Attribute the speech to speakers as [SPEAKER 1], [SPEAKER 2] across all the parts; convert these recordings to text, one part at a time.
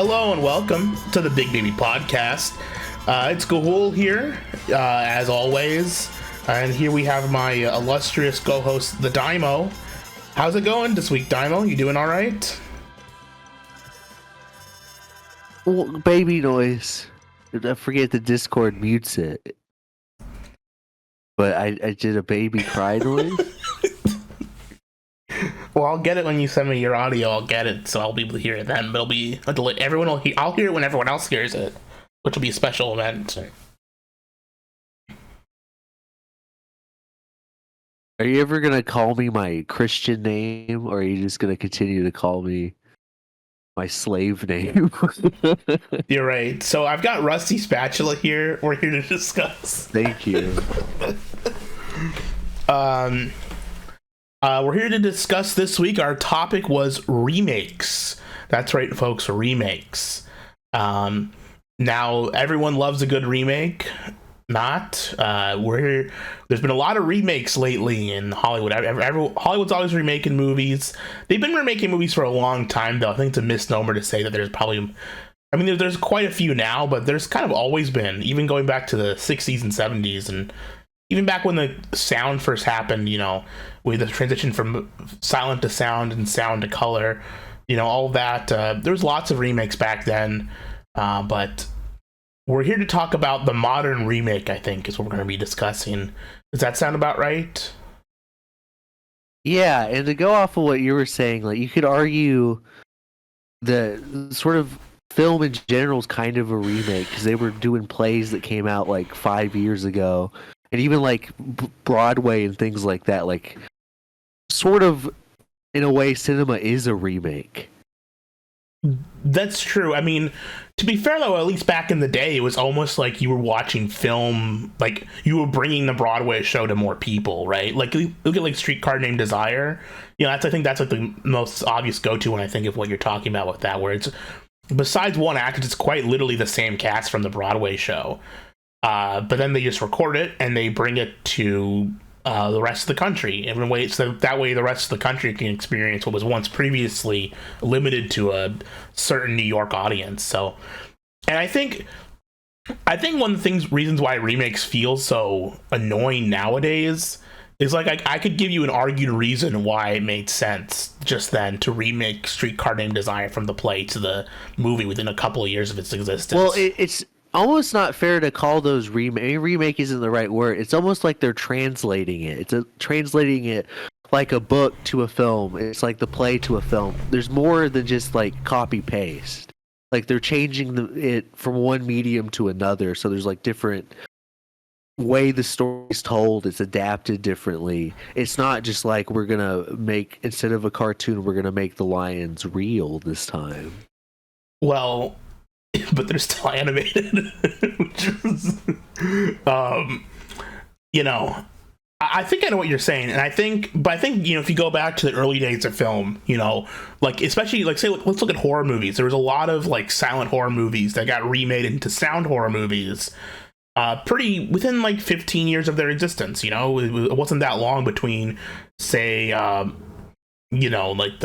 [SPEAKER 1] Hello and welcome to the Big Baby Podcast. It's Gahoole here, as always, and here we have my illustrious co-host, the DAIYMO. How's it going this week, DAIYMO? You doing all right?
[SPEAKER 2] Well, baby noise. I forget the Discord mutes it, but I did a baby cry noise.
[SPEAKER 1] Well, I'll get it when you send me your audio. I'll get it, so I'll be able to hear it then. But it'll be everyone will hear. I'll hear it when everyone else hears it, which will be a special event.
[SPEAKER 2] Are you ever gonna call me my Christian name, or are you just gonna continue to call me my slave name?
[SPEAKER 1] You're right. So I've got Rusty Spatula here. We're here to discuss.
[SPEAKER 2] Thank you.
[SPEAKER 1] We're here to discuss this week. Our topic was remakes. That's right, folks, remakes. Now, everyone loves a good remake. We're here. There's been a lot of remakes lately in Hollywood. Hollywood's always remaking movies. They've been remaking movies for a long time, though. I think it's a misnomer to say that there's probably... I mean, there's quite a few now, but there's kind of always been, even going back to the 60s and 70s, and even back when the sound first happened, you know, with the transition from silent to sound and sound to color, you know, all that. There was lots of remakes back then, but we're here to talk about the modern remake, I think, is what we're going to be discussing. Does that sound about right?
[SPEAKER 2] Yeah, and to go off of what you were saying, like, you could argue the sort of film in general is kind of a remake, because they were doing plays that came out like 5 years ago. And even like Broadway and things like that, like sort of in a way, cinema is a remake.
[SPEAKER 1] That's true. I mean, to be fair though, at least back in the day, it was almost like you were watching film, like you were bringing the Broadway show to more people, right? Like look at like Streetcar Named Desire. You know, I think that's like the most obvious go-to when I think of what you're talking about with that, where it's besides one actor, it's quite literally the same cast from the Broadway show. But then they just record it and they bring it to the rest of the country, and so that way the rest of the country can experience what was once previously limited to a certain New York audience. So, and I think one of the reasons why remakes feel so annoying nowadays is like I could give you an argued reason why it made sense just then to remake Streetcar Named Desire from the play to the movie within a couple of years of its existence.
[SPEAKER 2] Well, it's almost not fair to call those remake isn't the right word. It's almost like they're translating it. Translating it like a book to a film. It's like the play to a film. There's more than just like copy paste. Like they're changing it from one medium to another. So there's like different way the story's told. It's adapted differently. It's not just like we're gonna make, instead of a cartoon, we're gonna make the lions real this time.
[SPEAKER 1] Well, but they're still animated. Which is, you know, I think I know what you're saying, and I think, you know, if you go back to the early days of film, you know, like especially like say, let's look at horror movies. There was a lot of like silent horror movies that got remade into sound horror movies, pretty within like 15 years of their existence. You know, it wasn't that long between, say, you know, like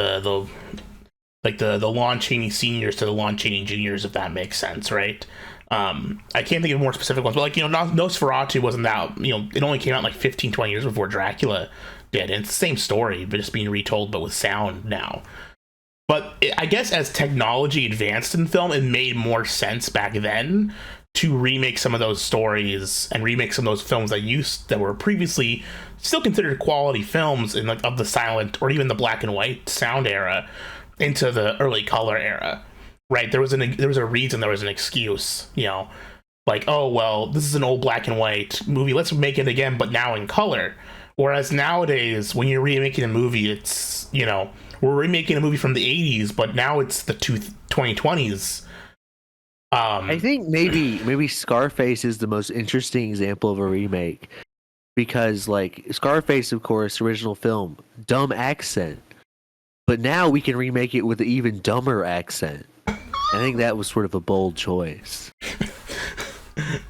[SPEAKER 1] the Lon Chaney seniors to the Lon Chaney juniors, if that makes sense, right? I can't think of more specific ones, but like, you know, Nosferatu wasn't that, you know, it only came out like 15, 20 years before Dracula did. And it's the same story, but just being retold, but with sound now. But I guess as technology advanced in film, it made more sense back then to remake some of those stories and remake some of those films that were previously still considered quality films in like of the silent or even the black and white sound era into the early color era, right? There was a reason, there was an excuse, you know, like, oh, well, this is an old black and white movie, let's make it again, but now in color. Whereas nowadays, when you're remaking a movie, it's, you know, we're remaking a movie from the 80s, but now it's the 2020s.
[SPEAKER 2] I think maybe Scarface is the most interesting example of a remake, because like Scarface, of course, original film, dumb accent. But now we can remake it with an even dumber accent. I think that was sort of a bold choice.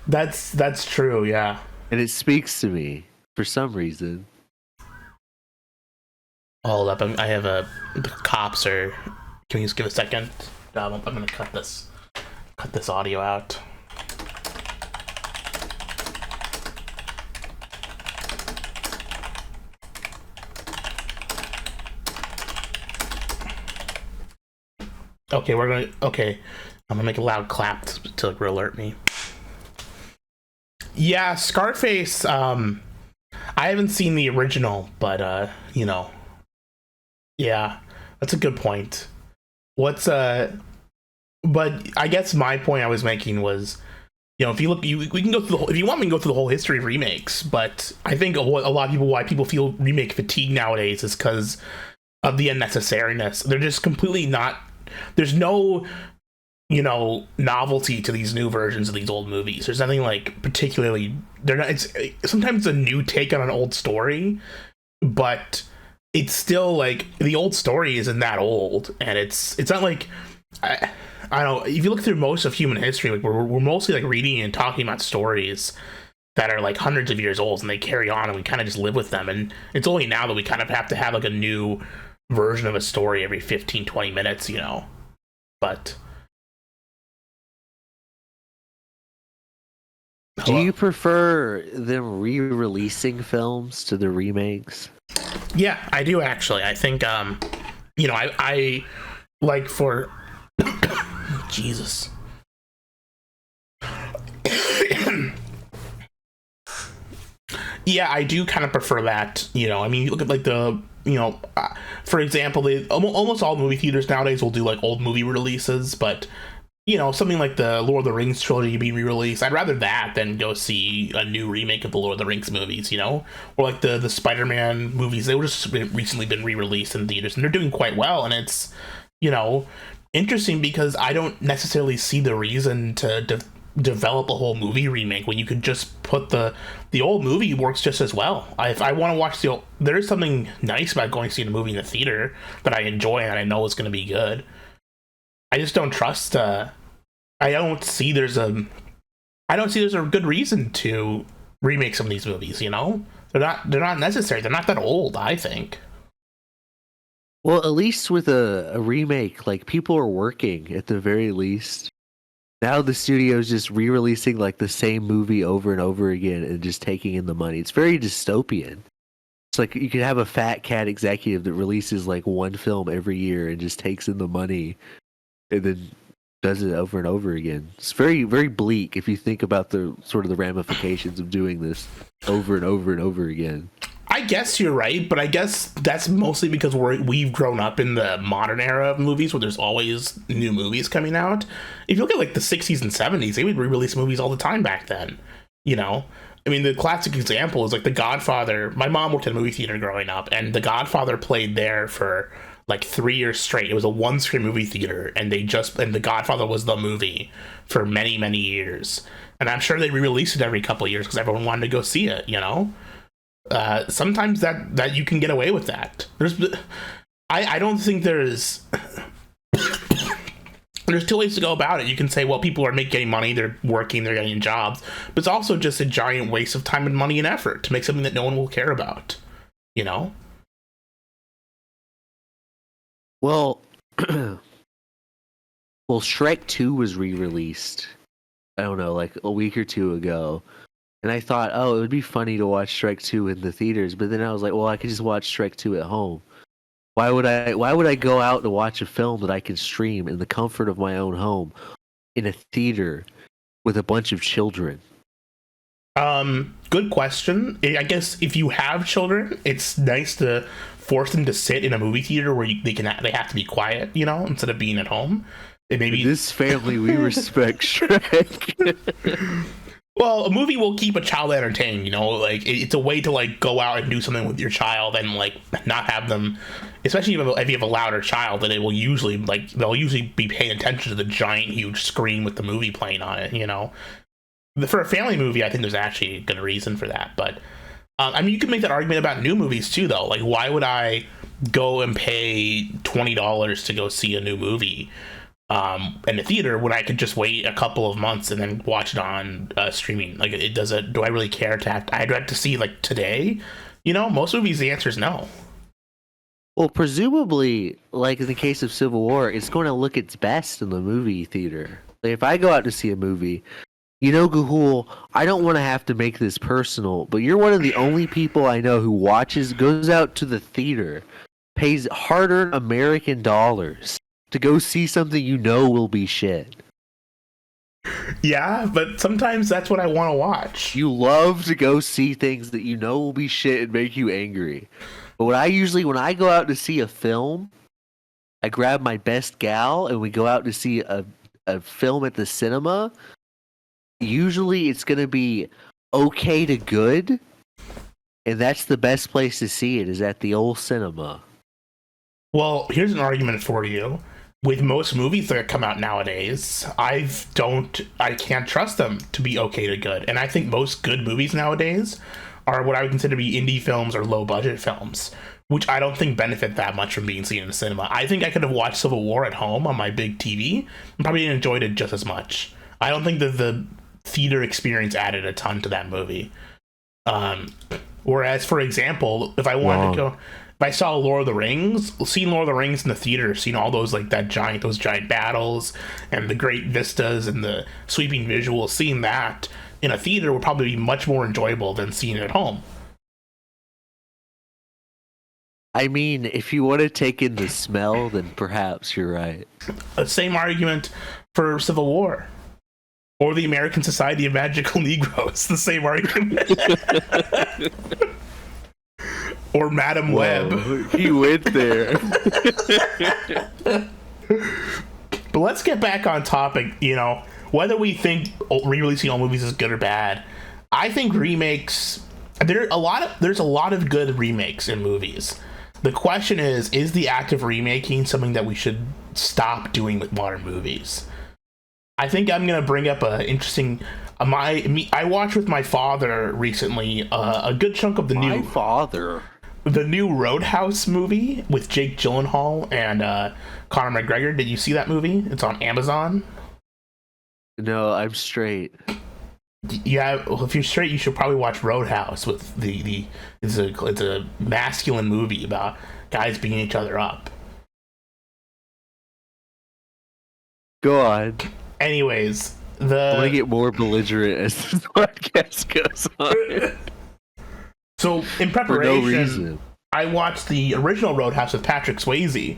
[SPEAKER 1] That's true, yeah.
[SPEAKER 2] And it speaks to me for some reason.
[SPEAKER 1] Hold up, I have the cops are... Can you just give a second? I'm gonna cut this audio out. Okay, I'm gonna make a loud clap to alert me. Yeah, Scarface. I haven't seen the original, but yeah, that's a good point. What's But I guess my point I was making was, if you look, we can go through the whole, if you want, we can go through the whole history of remakes. But I think a lot of people, why people feel remake fatigue nowadays, is because of the unnecessariness. They're just completely not. There's no, novelty to these new versions of these old movies. There's nothing like particularly. They're not. It's sometimes a new take on an old story, but it's still like the old story isn't that old, and it's not like. I don't know, if you look through most of human history, like we're mostly like reading and talking about stories that are like hundreds of years old, and they carry on, and we kind of just live with them. And it's only now that we kind of have to have like a new version of a story every 15-20 minutes, but
[SPEAKER 2] do you prefer them re-releasing films to the remakes?
[SPEAKER 1] Yeah, I do actually. I think I like for Jesus. Yeah, I do kind of prefer that. I mean, you look at like the, for example, they almost all movie theaters nowadays will do like old movie releases, but something like the Lord of the Rings trilogy being re-released, I'd rather that than go see a new remake of the Lord of the Rings movies, or like the Spider-Man movies. They were just recently been re-released in theaters, and they're doing quite well, and it's interesting because I don't necessarily see the reason to develop a whole movie remake when you could just put the old movie works just as well. If I want to watch there is something nice about going to see a movie in the theater that I enjoy and I know is going to be good. I just don't trust. I don't see there's a good reason to remake some of these movies. They're not necessary. They're not that old, I think.
[SPEAKER 2] Well, at least with a remake, like people are working at the very least. Now the studio's just re-releasing like the same movie over and over again and just taking in the money. It's very dystopian. It's like you could have a fat cat executive that releases like one film every year and just takes in the money and then does it over and over again. It's very, very bleak if you think about the sort of the ramifications of doing this over and over and over again.
[SPEAKER 1] I guess you're right, but I guess that's mostly because we've grown up in the modern era of movies where there's always new movies coming out. If you look at like the 60s and 70s, they would re-release movies all the time back then. I mean, the classic example is like The Godfather. My mom worked in a movie theater growing up, and The Godfather played there for like 3 years straight. It was a one-screen movie theater, and The Godfather was the movie for many, many years. And I'm sure they re-released it every couple of years because everyone wanted to go see it, sometimes that you can get away with that. I don't think there's two ways to go about it. You can say, well, people are getting money, they're working, they're getting jobs, but it's also just a giant waste of time and money and effort to make something that no one will care about.
[SPEAKER 2] Well, Shrek 2 was re-released. I don't know, like a week or two ago. And I thought, it would be funny to watch Shrek 2 in the theaters, but then I was like, well, I could just watch Shrek 2 at home. Why would I go out to watch a film that I can stream in the comfort of my own home in a theater with a bunch of children?
[SPEAKER 1] Good question. I guess if you have children, it's nice to force them to sit in a movie theater where they have to be quiet, instead of being at home. Maybe
[SPEAKER 2] in this family, we respect Shrek.
[SPEAKER 1] Well, a movie will keep a child entertained, like it's a way to like go out and do something with your child and like not have them, especially if you have a louder child, that they'll usually be paying attention to the giant huge screen with the movie playing on it. For a family movie, I think there's actually a good reason for that. But I mean, you can make that argument about new movies too, though. Like, why would I go and pay $20 to go see a new movie in the theater when I could just wait a couple of months and then watch it on streaming? Like, do I really care to have to see like today? Most movies, the answer is no.
[SPEAKER 2] Well, presumably, like in the case of Civil War, it's going to look its best in the movie theater. Like if I go out to see a movie, Gahoole, I don't want to have to make this personal, but you're one of the only people I know who goes out to the theater, pays hard-earned American dollars to go see something will be shit.
[SPEAKER 1] Yeah, but sometimes that's what I want to watch.
[SPEAKER 2] You love to go see things that will be shit and make you angry. But when I go out to see a film, I grab my best gal and we go out to see a film at the cinema. Usually it's going to be okay to good, and that's the best place to see it is at the old cinema.
[SPEAKER 1] Well, here's an argument for you. With most movies that come out nowadays, I can't trust them to be okay to good. And I think most good movies nowadays are what I would consider to be indie films or low budget films, which I don't think benefit that much from being seen in the cinema. I think I could have watched Civil War at home on my big TV and probably enjoyed it just as much. I don't think that the theater experience added a ton to that movie. Whereas, for example, if I wanted to go, if I saw Lord of the Rings, seeing Lord of the Rings in the theater, seeing all those those giant battles and the great vistas and the sweeping visuals, seeing that in a theater would probably be much more enjoyable than seeing it at home.
[SPEAKER 2] I mean, if you want to take in the smell, then perhaps you're right.
[SPEAKER 1] The same argument for Civil War. Or the American Society of Magical Negroes. The same argument. Or Madam Web.
[SPEAKER 2] He went there.
[SPEAKER 1] But let's get back on topic. Whether we think re-releasing all movies is good or bad, I think remakes. There's a lot of good remakes in movies. The question is the act of remaking something that we should stop doing with modern movies? I think I'm gonna bring up a interesting. I watched with my father recently a good chunk of the new Roadhouse movie with Jake Gyllenhaal and Conor McGregor. Did you see that movie? It's on Amazon.
[SPEAKER 2] No, I'm straight.
[SPEAKER 1] Yeah, well, if you're straight, you should probably watch Roadhouse. With it's a masculine movie about guys beating each other up.
[SPEAKER 2] Go on.
[SPEAKER 1] Anyways,
[SPEAKER 2] I'm gonna get more belligerent as this podcast goes on.
[SPEAKER 1] So, in preparation,
[SPEAKER 2] for no reason,
[SPEAKER 1] I watched the original Roadhouse with Patrick Swayze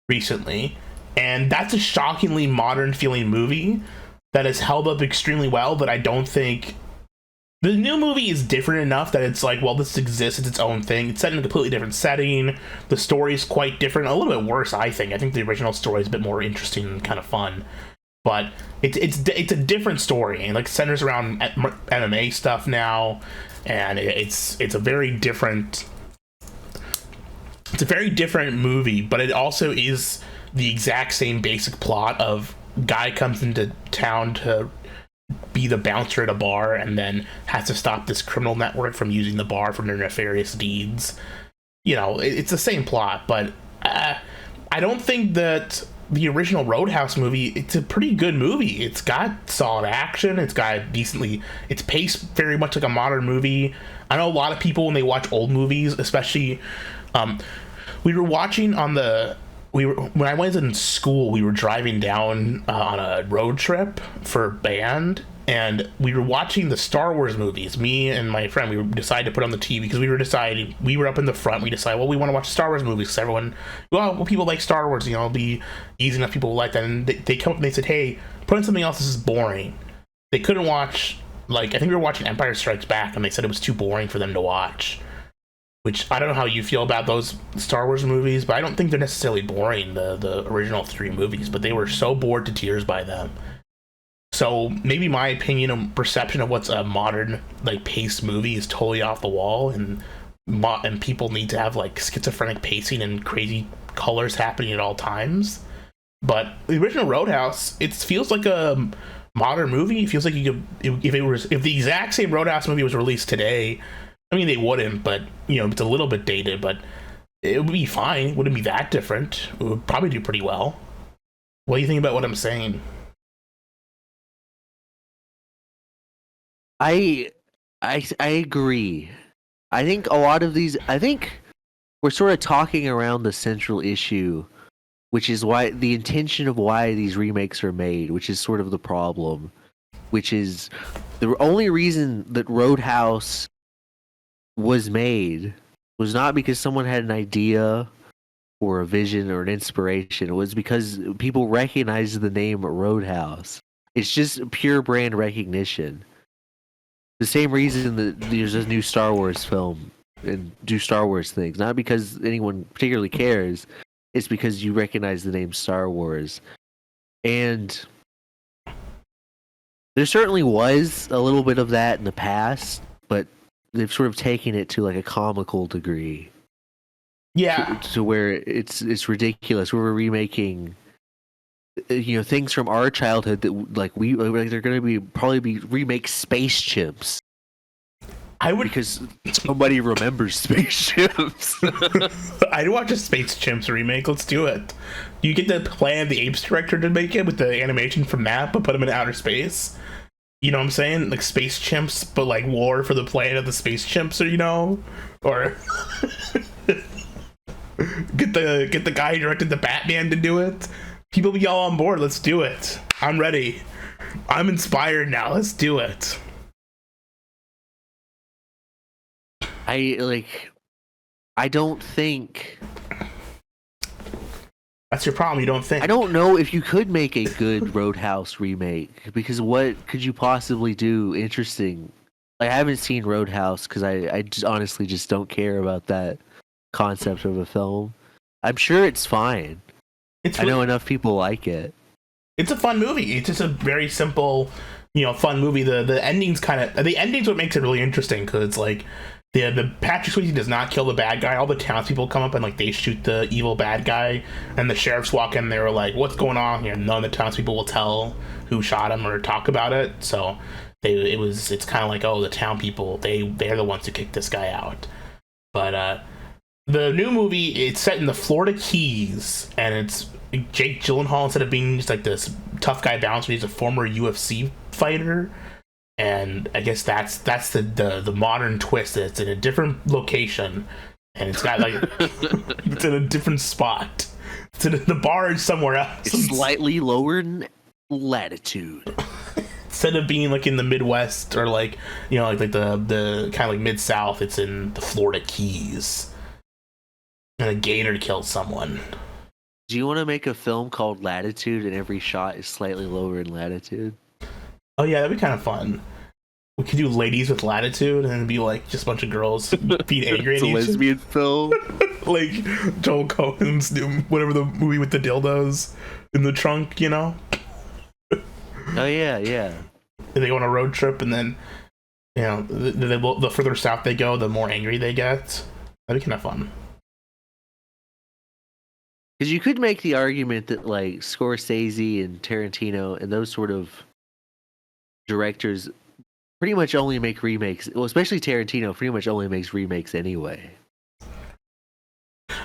[SPEAKER 1] recently, and that's a shockingly modern-feeling movie that has held up extremely well. But I don't think the new movie is different enough that it's like, well, this exists, it's its own thing. It's set in a completely different setting. The story is quite different, a little bit worse, I think. I think the original story is a bit more interesting and kind of fun. But it's a different story, and centers around MMA stuff now, and it's a very different movie. But it also is the exact same basic plot of guy comes into town to be the bouncer at a bar, and then has to stop this criminal network from using the bar for their nefarious deeds. It's the same plot, but I don't think that the original Roadhouse movie, it's a pretty good movie. It's got solid action. It's paced very much like a modern movie. I know a lot of people, when they watch old movies, especially, we were watching when I was in school, we were driving down on a road trip for band, and we were watching the Star Wars movies. Me and my friend, we decided to put on the TV because we were up in the front. We decided, well, we want to watch Star Wars movies because everyone, people like Star Wars, it'll be easy enough. People will like that. And they come up and they said, hey, put in something else. This is boring. They couldn't watch, I think we were watching Empire Strikes Back, and they said it was too boring for them to watch. Which, I don't know how you feel about those Star Wars movies, but I don't think they're necessarily boring, the original 3 movies, but they were so bored to tears by them. So maybe my opinion and perception of what's a modern paced movie is totally off the wall, and people need to have schizophrenic pacing and crazy colors happening at all times. But the original Roadhouse, it feels like a modern movie. It feels like you could, if the exact same Roadhouse movie was released today, I mean, they wouldn't, but it's a little bit dated, but it would be fine. It wouldn't be that different. It would probably do pretty well. What do you think about what I'm saying?
[SPEAKER 2] I agree. I think a lot of these. I think we're sort of talking around the central issue, which is why the intention of why these remakes are made, which is sort of the problem, which is the only reason that Roadhouse was made was not because someone had an idea or a vision or an inspiration. It was because people recognized the name Roadhouse. It's just pure brand recognition. The same reason that there's a new Star Wars film and do Star Wars things, not because anyone particularly cares. It's because you recognize the name Star Wars. And there certainly was a little bit of that in the past, but they've sort of taken it to like a comical degree.
[SPEAKER 1] Yeah.
[SPEAKER 2] To where it's ridiculous. We're remaking things from our childhood that they're going to probably be remake Space Chimps. Because somebody remembers Space Chimps.
[SPEAKER 1] I'd watch a Space Chimps remake. Let's do it. You get the Planet of the Apes director to make it with the animation from that, but put them in outer space. You know what I'm saying? Like Space Chimps, but like War for the Planet of the Space Chimps, or get the guy who directed the Batman to do it. People be all on board. Let's do it. I'm ready. I'm inspired now. Let's do it.
[SPEAKER 2] I don't think
[SPEAKER 1] that's your problem. You don't think.
[SPEAKER 2] I don't know if you could make a good Roadhouse remake, because what could you possibly do interesting? I haven't seen Roadhouse because I just honestly just don't care about that concept of a film. I'm sure it's fine. I know enough people like it.
[SPEAKER 1] It's a fun movie. It's just a very simple, fun movie. The ending's what makes it really interesting, because it's like the Patrick Swayze does not kill the bad guy. All the townspeople come up and like they shoot the evil bad guy, and the sheriffs walk in. They were like, "What's going on here?" None of the townspeople will tell who shot him or talk about it. So it's kind of like, oh, the town people, they're the ones who kicked this guy out. But the new movie, it's set in the Florida Keys, and it's Jake Gyllenhaal, instead of being just like this tough guy bouncer, he's a former UFC fighter. And I guess that's the modern twist. It's in a different location, and it's got like it's in a different spot. The bar is somewhere else.
[SPEAKER 2] It's slightly lower in latitude.
[SPEAKER 1] Instead of being like in the Midwest or like the kind of like Mid-South, it's in the Florida Keys. And a gator kills someone.
[SPEAKER 2] Do you want to make a film called Latitude and every shot is slightly lower in latitude?
[SPEAKER 1] Oh yeah, that'd be kind of fun. We could do Ladies with Latitude, and it'd be like just a bunch of girls being angry at each other.
[SPEAKER 2] It's a lesbian film.
[SPEAKER 1] Like Joel Coen's whatever the movie with the dildos in the trunk,
[SPEAKER 2] Oh yeah.
[SPEAKER 1] And they go on a road trip, and then the further south they go, the more angry they get. That'd be kind of fun.
[SPEAKER 2] Because you could make the argument that like Scorsese and Tarantino and those sort of directors pretty much only make remakes. Well, especially Tarantino pretty much only makes remakes anyway.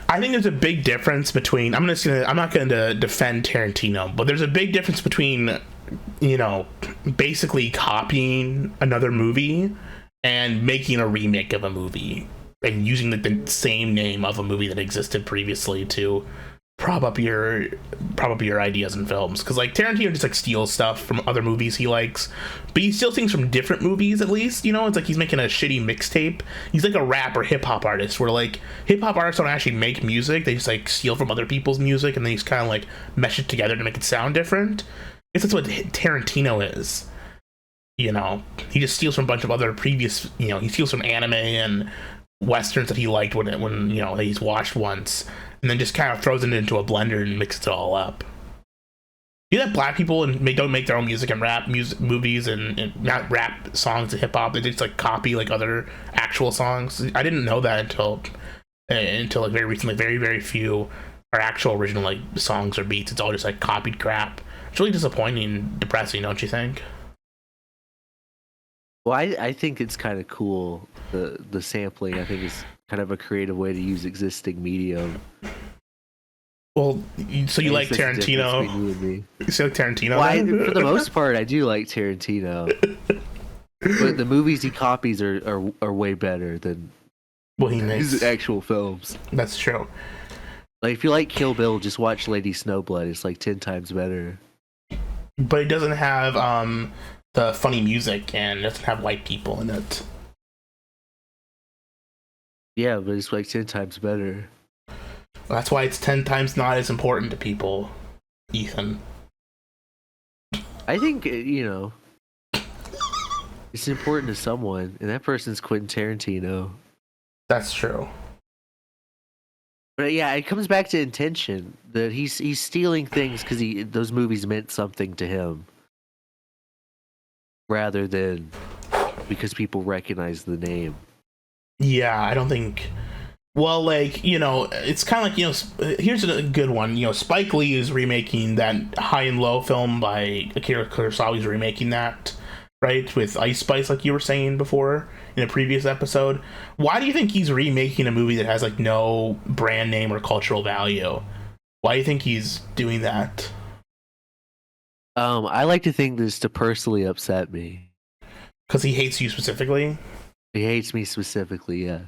[SPEAKER 1] I think there's a big difference between. I'm not going to defend Tarantino, but there's a big difference between basically copying another movie and making a remake of a movie and using the same name of a movie that existed previously to prop up your ideas in films. Because like Tarantino just like steals stuff from other movies he likes, but he steals things from different movies. At least it's like he's making a shitty mixtape. He's like a rap or hip-hop artist, where like hip-hop artists don't actually make music, they just like steal from other people's music and they just kind of like mesh it together to make it sound different. I guess that's what Tarantino is. He just steals from a bunch of other previous, he steals from anime and westerns that he liked when he's watched once, and then just kind of throws it into a blender and mixes it all up. You know that black people don't make their own music and rap movies and not rap songs and hip hop. They just like copy like other actual songs. I didn't know that until like very recently. Very, very few are actual original like songs or beats. It's all just like copied crap. It's really disappointing, depressing, don't you think?
[SPEAKER 2] Well, I think it's kind of cool. The sampling, I think, is kind of a creative way to use existing medium.
[SPEAKER 1] Well, so you like Tarantino? You say like Tarantino?
[SPEAKER 2] Well, for the most part, I do like Tarantino. But the movies he copies are way better than
[SPEAKER 1] Well, he
[SPEAKER 2] These
[SPEAKER 1] makes.
[SPEAKER 2] are actual films.
[SPEAKER 1] That's true.
[SPEAKER 2] Like if you like Kill Bill, just watch Lady Snowblood. It's like 10 times better.
[SPEAKER 1] But it doesn't have the funny music and it doesn't have white people in it.
[SPEAKER 2] Yeah, but it's like 10 times better.
[SPEAKER 1] That's why it's 10 times not as important to people, Ethan.
[SPEAKER 2] I think it's important to someone, and that person's Quentin Tarantino.
[SPEAKER 1] That's true.
[SPEAKER 2] But yeah, it comes back to intention. That he's stealing things because those movies meant something to him, rather than because people recognize the name.
[SPEAKER 1] Yeah, I don't think. Well, like, it's kind of like, here's a good one. Spike Lee is remaking that High and Low film by Akira Kurosawa's remaking that, right? With Ice Spice, like you were saying before in a previous episode. Why do you think he's remaking a movie that has, like, no brand name or cultural value? Why do you think he's doing that?
[SPEAKER 2] I like to think this to personally upset me.
[SPEAKER 1] Because he hates you specifically?
[SPEAKER 2] He hates me specifically, yes.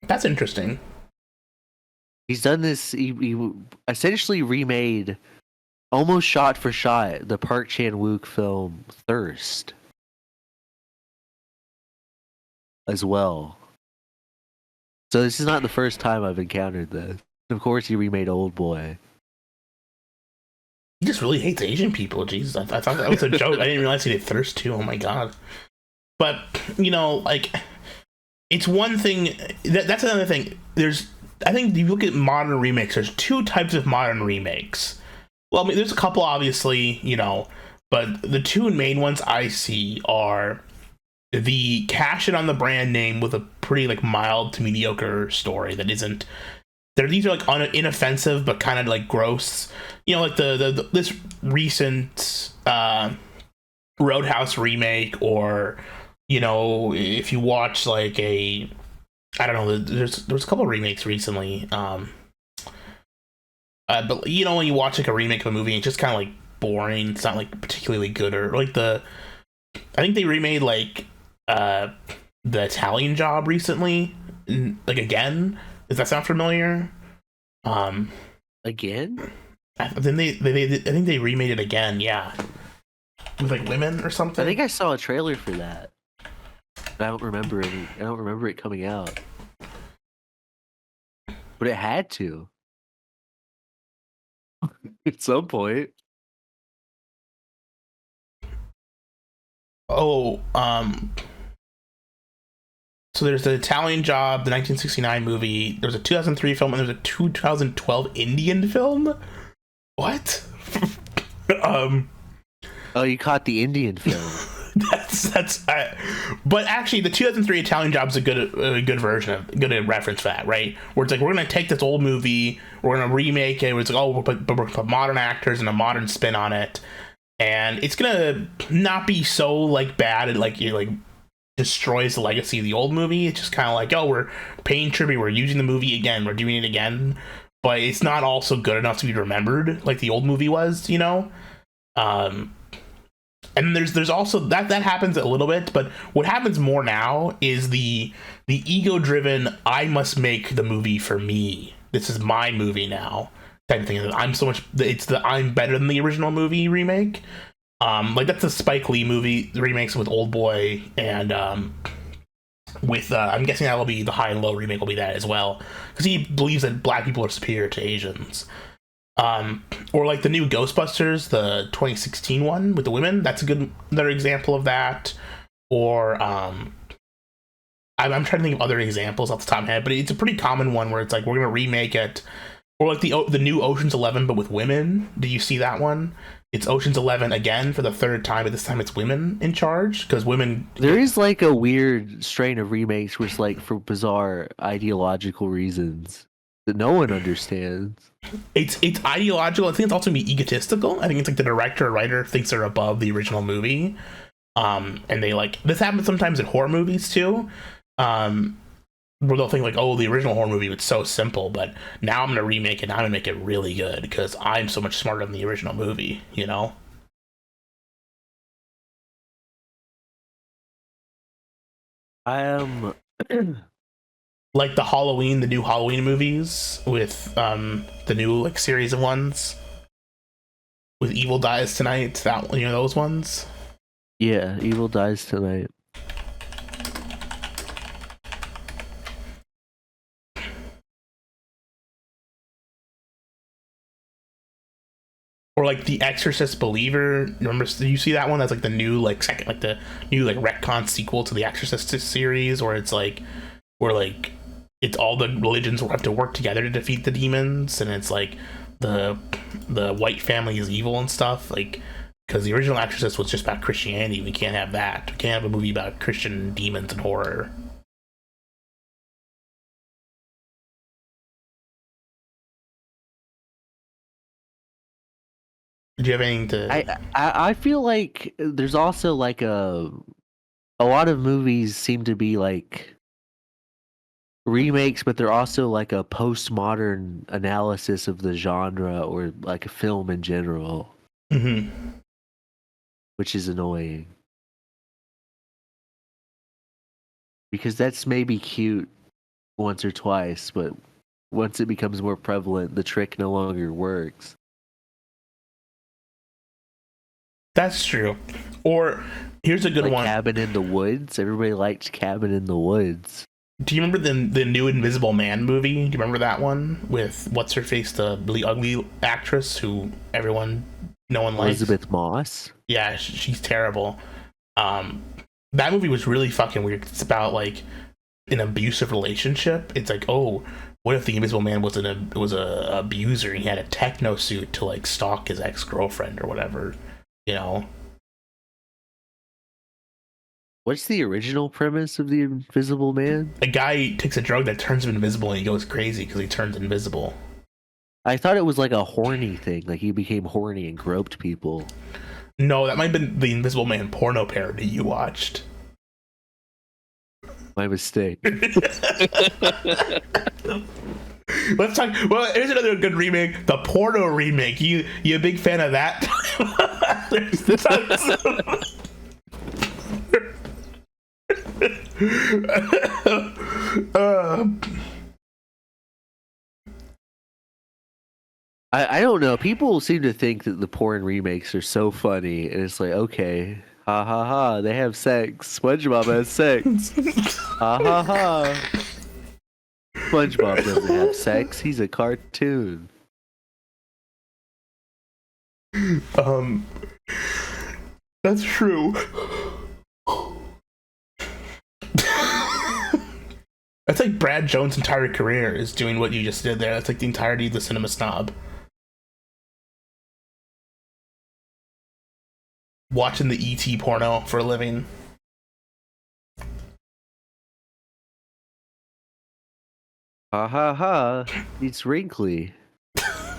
[SPEAKER 1] That's interesting.
[SPEAKER 2] He's done this. He essentially remade, almost shot for shot, the Park Chan-wook film Thirst as well. So this is not the first time I've encountered this. Of course, he remade Old Boy.
[SPEAKER 1] He just really hates Asian people. Jesus, I thought that was a joke. I didn't realize he did Thirst too. Oh my god. But, like, it's one thing. That's another thing. I think if you look at modern remakes, there's two types of modern remakes. Well, I mean, there's a couple, obviously, but the two main ones I see are the cash it on the brand name with a pretty, like, mild to mediocre story that isn't. These are like inoffensive but kind of like gross. Like this recent Roadhouse remake, or if you watch like I don't know, there's a couple of remakes recently. But when you watch like a remake of a movie, it's just kind of like boring. It's not like particularly good, or like I think they remade like the Italian Job recently, like again. Does that sound familiar?
[SPEAKER 2] Again?
[SPEAKER 1] Then I think they remade it again. Yeah, with like women or something.
[SPEAKER 2] I think I saw a trailer for that. But I don't remember any. I don't remember it coming out. But it had to. At some point.
[SPEAKER 1] Oh, so there's the Italian Job, the 1969 movie. There's a 2003 film, and there's a 2012 Indian film. What?
[SPEAKER 2] Oh, you caught the Indian film.
[SPEAKER 1] But actually, the 2003 Italian Job is a good version of good reference for that, right? Where it's like, we're gonna take this old movie, we're gonna remake it. Where it's like, oh, we'll put modern actors and a modern spin on it, and it's gonna not be so like bad and like destroys the legacy of the old movie. It's just kind of like, oh, we're paying tribute, we're using the movie again, we're doing it again, but it's not also good enough to be remembered like the old movie was, and there's also that happens a little bit, but what happens more now is the ego driven, I must make the movie for me, this is my movie now type of thing. It's the I'm better than the original movie remake. Like that's the Spike Lee movie remakes with Old Boy, and with I'm guessing that will be the High and Low remake will be that as well, because he believes that black people are superior to Asians. Or like the new Ghostbusters, the 2016 one with the women. That's another example of that. Or I'm trying to think of other examples off the top of my head, but it's a pretty common one where it's like, we're gonna remake it. Or like the new Ocean's 11, but with women. Do you see that one? It's Ocean's 11 again for the third time, but this time it's women in charge, because women.
[SPEAKER 2] There is like a weird strain of remakes which, like, for bizarre ideological reasons that no one understands.
[SPEAKER 1] It's ideological. I think it's also gonna be egotistical. I think it's like the director or writer thinks they're above the original movie. And they like, this happens sometimes in horror movies too. Where they'll think like, oh, the original horror movie was so simple, but now I'm gonna remake it. Now I'm gonna make it really good because I'm so much smarter than the original movie.
[SPEAKER 2] I am.
[SPEAKER 1] Like the new Halloween movies with the new like series of ones with Evil Dies Tonight. That those ones.
[SPEAKER 2] Yeah, Evil Dies Tonight.
[SPEAKER 1] Or like The Exorcist Believer. Remember? Do you see that one? That's like the new like second like the new like retcon sequel to the Exorcist series, where it's like where like it's all the religions will have to work together to defeat the demons, and it's like the white family is evil and stuff. Like because the original Exorcist was just about Christianity. We can't have that. We can't have a movie about Christian demons and horror. Do you have anything to?
[SPEAKER 2] I feel like there's also like a lot of movies seem to be like remakes, but they're also like a postmodern analysis of the genre or like a film in general, which is annoying. Because that's maybe cute once or twice, but once it becomes more prevalent, the trick no longer works.
[SPEAKER 1] That's true. Or here's a good
[SPEAKER 2] like
[SPEAKER 1] one.
[SPEAKER 2] Cabin in the Woods. Everybody liked Cabin in the Woods.
[SPEAKER 1] Do you remember the new Invisible Man movie? Do you remember that one with what's her face, the really ugly actress who no one likes?
[SPEAKER 2] Elizabeth Moss.
[SPEAKER 1] Yeah, she's terrible. That movie was really fucking weird. It's about like an abusive relationship. It's like, oh, what if the Invisible Man was a abuser and he had a techno suit to like stalk his ex-girlfriend or whatever, you know?
[SPEAKER 2] What's the original premise of the Invisible Man?
[SPEAKER 1] A guy takes a drug that turns him invisible and he goes crazy because he turns invisible.
[SPEAKER 2] I thought it was like a horny thing, like he became horny and groped people.
[SPEAKER 1] No, that might have been the Invisible Man porno parody you watched.
[SPEAKER 2] My mistake.
[SPEAKER 1] Let's talk. Well, here's another good remake, the porno remake. You a big fan of that?
[SPEAKER 2] I don't know. People seem to think that the porn remakes are so funny, and it's like, okay, ha ha ha, they have sex. SpongeBob has sex. Ha ha ha. SpongeBob doesn't have sex. He's a cartoon.
[SPEAKER 1] That's true. That's like Brad Jones' entire career is doing what you just did there. That's like the entirety of the Cinema Snob. Watching the ET porno for a living.
[SPEAKER 2] Ha ha ha. It's wrinkly. Ha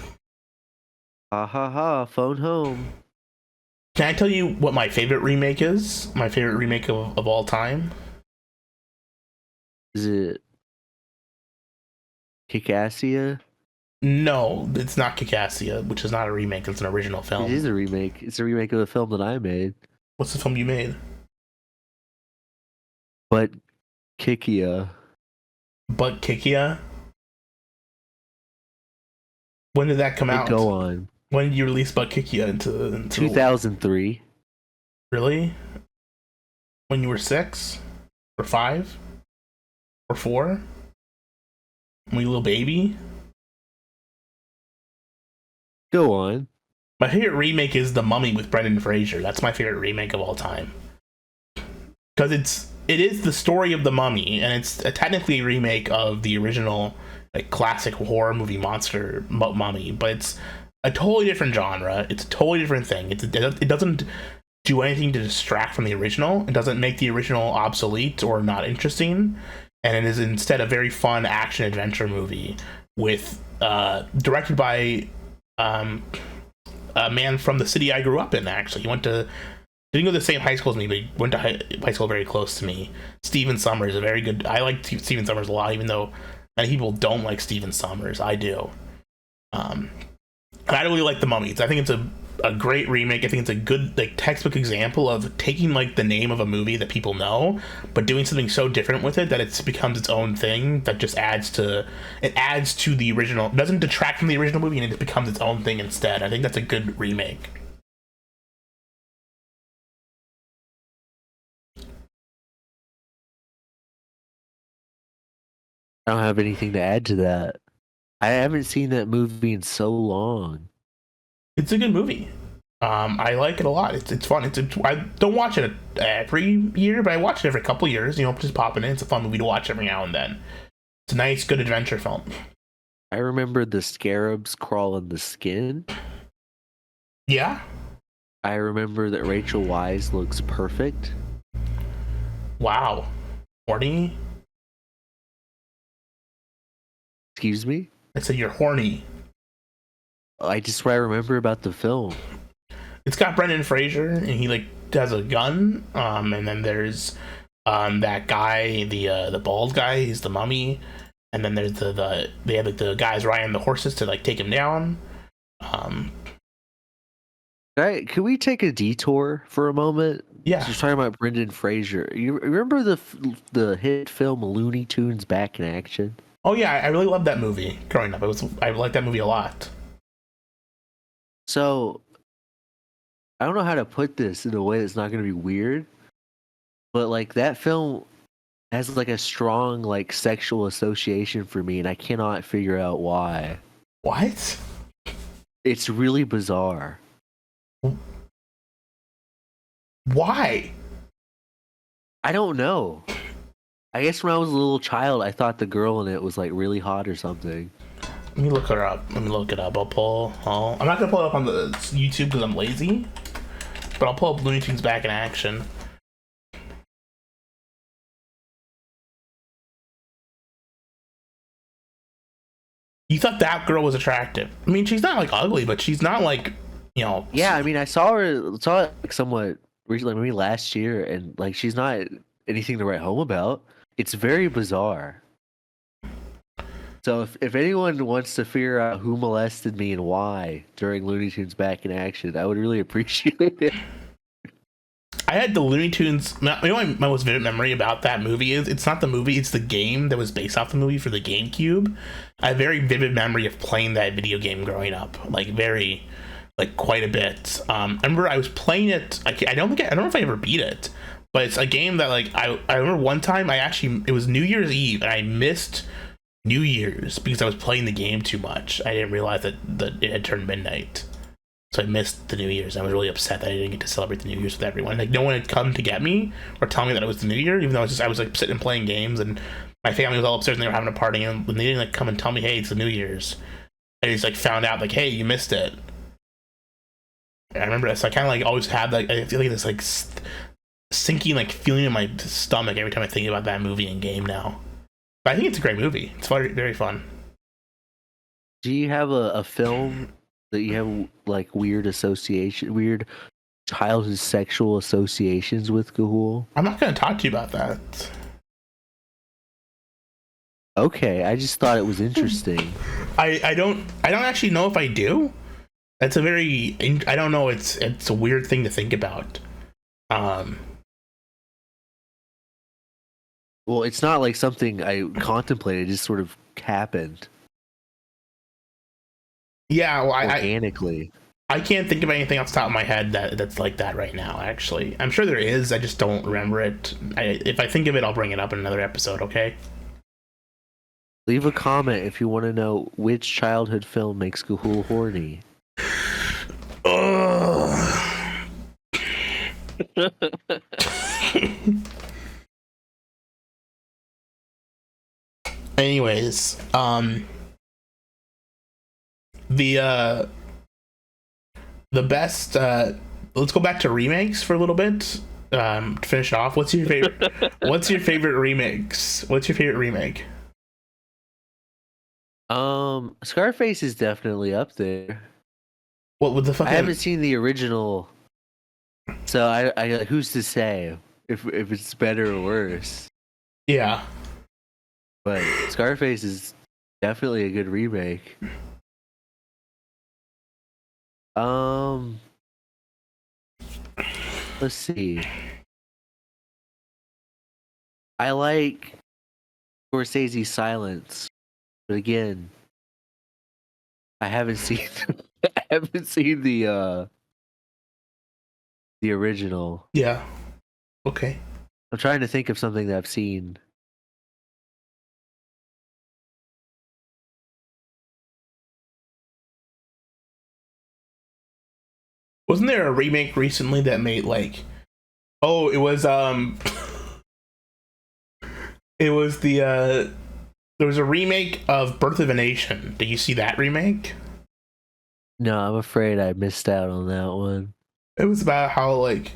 [SPEAKER 2] ha ha. Phone home.
[SPEAKER 1] Can I tell you what my favorite remake is? My favorite remake of all time?
[SPEAKER 2] Is it Kick-Assia?
[SPEAKER 1] No, it's not Kick-Assia, which is not a remake. It's an original film.
[SPEAKER 2] It is a remake. It's a remake of a film that I made.
[SPEAKER 1] What's the film you made?
[SPEAKER 2] But Kikia.
[SPEAKER 1] But Kikia? When did that come out?
[SPEAKER 2] Go on.
[SPEAKER 1] When did you release But Kikia into
[SPEAKER 2] 2003.
[SPEAKER 1] Really? When you were 6? Or 5? Or 4? When you were a little baby?
[SPEAKER 2] Go on.
[SPEAKER 1] My favorite remake is The Mummy with Brendan Fraser. That's my favorite remake of all time. Because it is the story of the mummy, and it's technically a remake of the original like classic horror movie monster mummy, but it's a totally different genre. It's a totally different thing. It doesn't do anything to distract from the original. It doesn't make the original obsolete or not interesting, and it is instead a very fun action adventure movie with directed by a man from the city I grew up in. Actually, he didn't go to the same high school as me, but he went to high school very close to me. Stephen Sommers, a very good. I like Stephen Sommers a lot, even though many people don't like Stephen Sommers. I do. And I really like The Mummies. I think it's a great remake. I think it's a good like textbook example of taking like the name of a movie that people know, but doing something so different with it that it becomes its own thing that just adds to the original. It doesn't detract from the original movie, and it just becomes its own thing instead. I think that's a good remake.
[SPEAKER 2] I don't have anything to add to that. I haven't seen that movie in so long.
[SPEAKER 1] It's a good movie. I like it a lot. It's fun. I don't watch it every year, but I watch it every couple years. You know, just popping in. It's a fun movie to watch every now and then. It's a nice, good adventure film.
[SPEAKER 2] I remember the scarabs crawling the skin.
[SPEAKER 1] Yeah.
[SPEAKER 2] I remember that Rachel Weisz looks perfect.
[SPEAKER 1] Wow. Horny.
[SPEAKER 2] Excuse me?
[SPEAKER 1] I said you're horny.
[SPEAKER 2] I just what I remember about the film.
[SPEAKER 1] It's got Brendan Fraser, and he like has a gun. And then there's that guy, the bald guy. He's the mummy. And then there's they have like the guys riding the horses to like take him down.
[SPEAKER 2] Right? Can we take a detour for a moment?
[SPEAKER 1] Yeah.
[SPEAKER 2] Just talking about Brendan Fraser. You remember the hit film Looney Tunes Back in Action?
[SPEAKER 1] Oh yeah, I really loved that movie growing up. I liked that movie a lot.
[SPEAKER 2] So I don't know how to put this in a way that's not going to be weird, but like that film has like a strong like sexual association for me, and I cannot figure out why.
[SPEAKER 1] What?
[SPEAKER 2] It's really bizarre.
[SPEAKER 1] Why?
[SPEAKER 2] I don't know. I guess when I was a little child, I thought the girl in it was like really hot or something.
[SPEAKER 1] Let me look her up. Let me look it up. I'm not gonna pull it up on the YouTube because I'm lazy, but I'll pull up Looney Tunes Back in Action. You thought that girl was attractive? I mean, she's not like ugly, but she's not like, you know.
[SPEAKER 2] Yeah, I mean, I saw it like somewhat recently, maybe last year, and like she's not anything to write home about. It's very bizarre. So if anyone wants to figure out who molested me and why during Looney Tunes Back in Action, I would really appreciate it.
[SPEAKER 1] I had the Looney Tunes. You know, my most vivid memory about that movie is it's not the movie; it's the game that was based off the movie for the GameCube. I have a very vivid memory of playing that video game growing up, like quite a bit. I remember I was playing it. I don't know if I ever beat it, but it's a game that like I remember one time it was New Year's Eve and I missed New Year's because I was playing the game too much. I didn't realize that it had turned midnight. So I missed the New Year's. I was really upset that I didn't get to celebrate the New Year's with everyone. Like no one had come to get me or tell me that it was the New Year, even though I was like sitting and playing games, and my family was all upstairs and they were having a party, and when they didn't like come and tell me, hey, it's the New Year's, I just like found out like, hey, you missed it. And I remember that, so I kind of like always had like I feel like this like sinking like feeling in my stomach every time I think about that movie and game now. But I think it's a great movie. It's very, very fun.
[SPEAKER 2] Do you have a film that you have like weird childhood sexual associations with, Gahoole?
[SPEAKER 1] I'm not going to talk to you about that.
[SPEAKER 2] Okay, I just thought it was interesting.
[SPEAKER 1] I don't actually know if I do. That's a very I don't know. It's a weird thing to think about.
[SPEAKER 2] Well, it's not like something I contemplated; it just sort of happened.
[SPEAKER 1] Yeah, well,
[SPEAKER 2] organically.
[SPEAKER 1] I can't think of anything off the top of my head that's like that right now. Actually, I'm sure there is. I just don't remember it. If I think of it, I'll bring it up in another episode. Okay.
[SPEAKER 2] Leave a comment if you want to know which childhood film makes Gahoole horny.
[SPEAKER 1] Anyways, the best. Let's go back to remakes for a little bit. To finish it off, what's your favorite? What's your favorite remakes? What's your favorite remake?
[SPEAKER 2] Scarface is definitely up there.
[SPEAKER 1] What would the fuck?
[SPEAKER 2] I haven't seen the original, so I who's to say if it's better or worse?
[SPEAKER 1] Yeah,
[SPEAKER 2] but Scarface is definitely a good remake. Let's see. I like Scorsese's Silence, but again, I haven't seen I haven't seen the original.
[SPEAKER 1] Yeah. Okay.
[SPEAKER 2] I'm trying to think of something that I've seen.
[SPEAKER 1] Wasn't there a remake recently that made like, oh, it was it was there was a remake of Birth of a Nation. Did you see that remake?
[SPEAKER 2] No, I'm afraid I missed out on that one.
[SPEAKER 1] It was about how, like,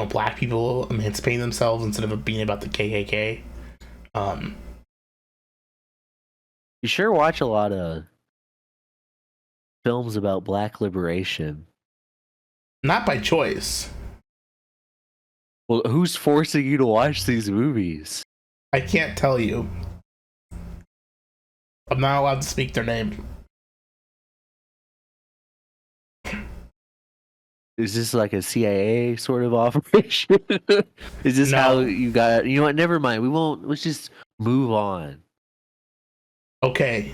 [SPEAKER 1] black people emancipating themselves instead of it being about the KKK.
[SPEAKER 2] You sure watch a lot of films about black liberation.
[SPEAKER 1] Not by choice.
[SPEAKER 2] Well, who's forcing you to watch these movies?
[SPEAKER 1] I can't tell you. I'm not allowed to speak their name.
[SPEAKER 2] Is this like a CIA sort of operation? Is this how you got? You know what? Never mind. We won't. Let's just move on.
[SPEAKER 1] Okay.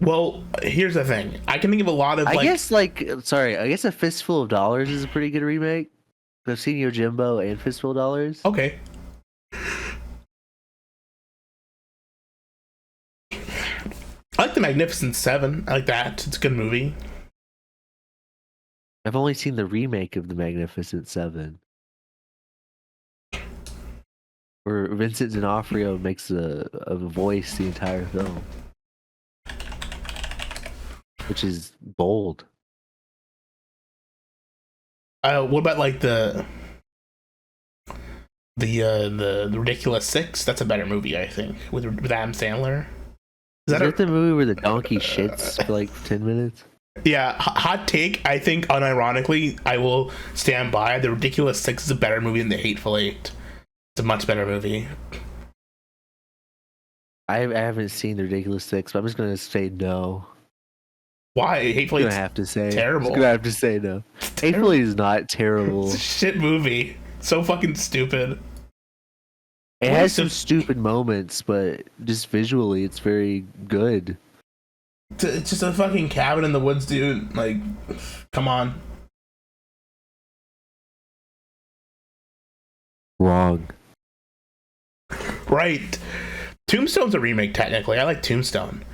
[SPEAKER 1] Well, here's the thing. I can think of a lot of.
[SPEAKER 2] I guess A Fistful of Dollars is a pretty good remake. I've seen Yojimbo and Fistful of Dollars.
[SPEAKER 1] Okay. I like The Magnificent Seven. I like that. It's a good movie.
[SPEAKER 2] I've only seen the remake of The Magnificent Seven, where Vincent D'Onofrio makes a voice the entire film, which is bold.
[SPEAKER 1] What about like the Ridiculous Six? That's a better movie, I think, with Adam Sandler.
[SPEAKER 2] Is that the movie where the donkey shits for like 10 minutes?
[SPEAKER 1] Yeah, hot take. I think, unironically, I will stand by. The Ridiculous Six is a better movie than The Hateful Eight. It's a much better movie.
[SPEAKER 2] I haven't seen The Ridiculous Six, but I'm just going to say no.
[SPEAKER 1] Why? Hateful Eight's
[SPEAKER 2] gonna have to say
[SPEAKER 1] terrible.
[SPEAKER 2] I'm going to have to say no. Hateful Eight is not terrible.
[SPEAKER 1] It's a shit movie. So fucking stupid.
[SPEAKER 2] It has some stupid moments, but just visually, it's very good.
[SPEAKER 1] It's just a fucking cabin in the woods, dude. Like, come on.
[SPEAKER 2] Wrong.
[SPEAKER 1] Right. Tombstone's a remake, technically. I like Tombstone.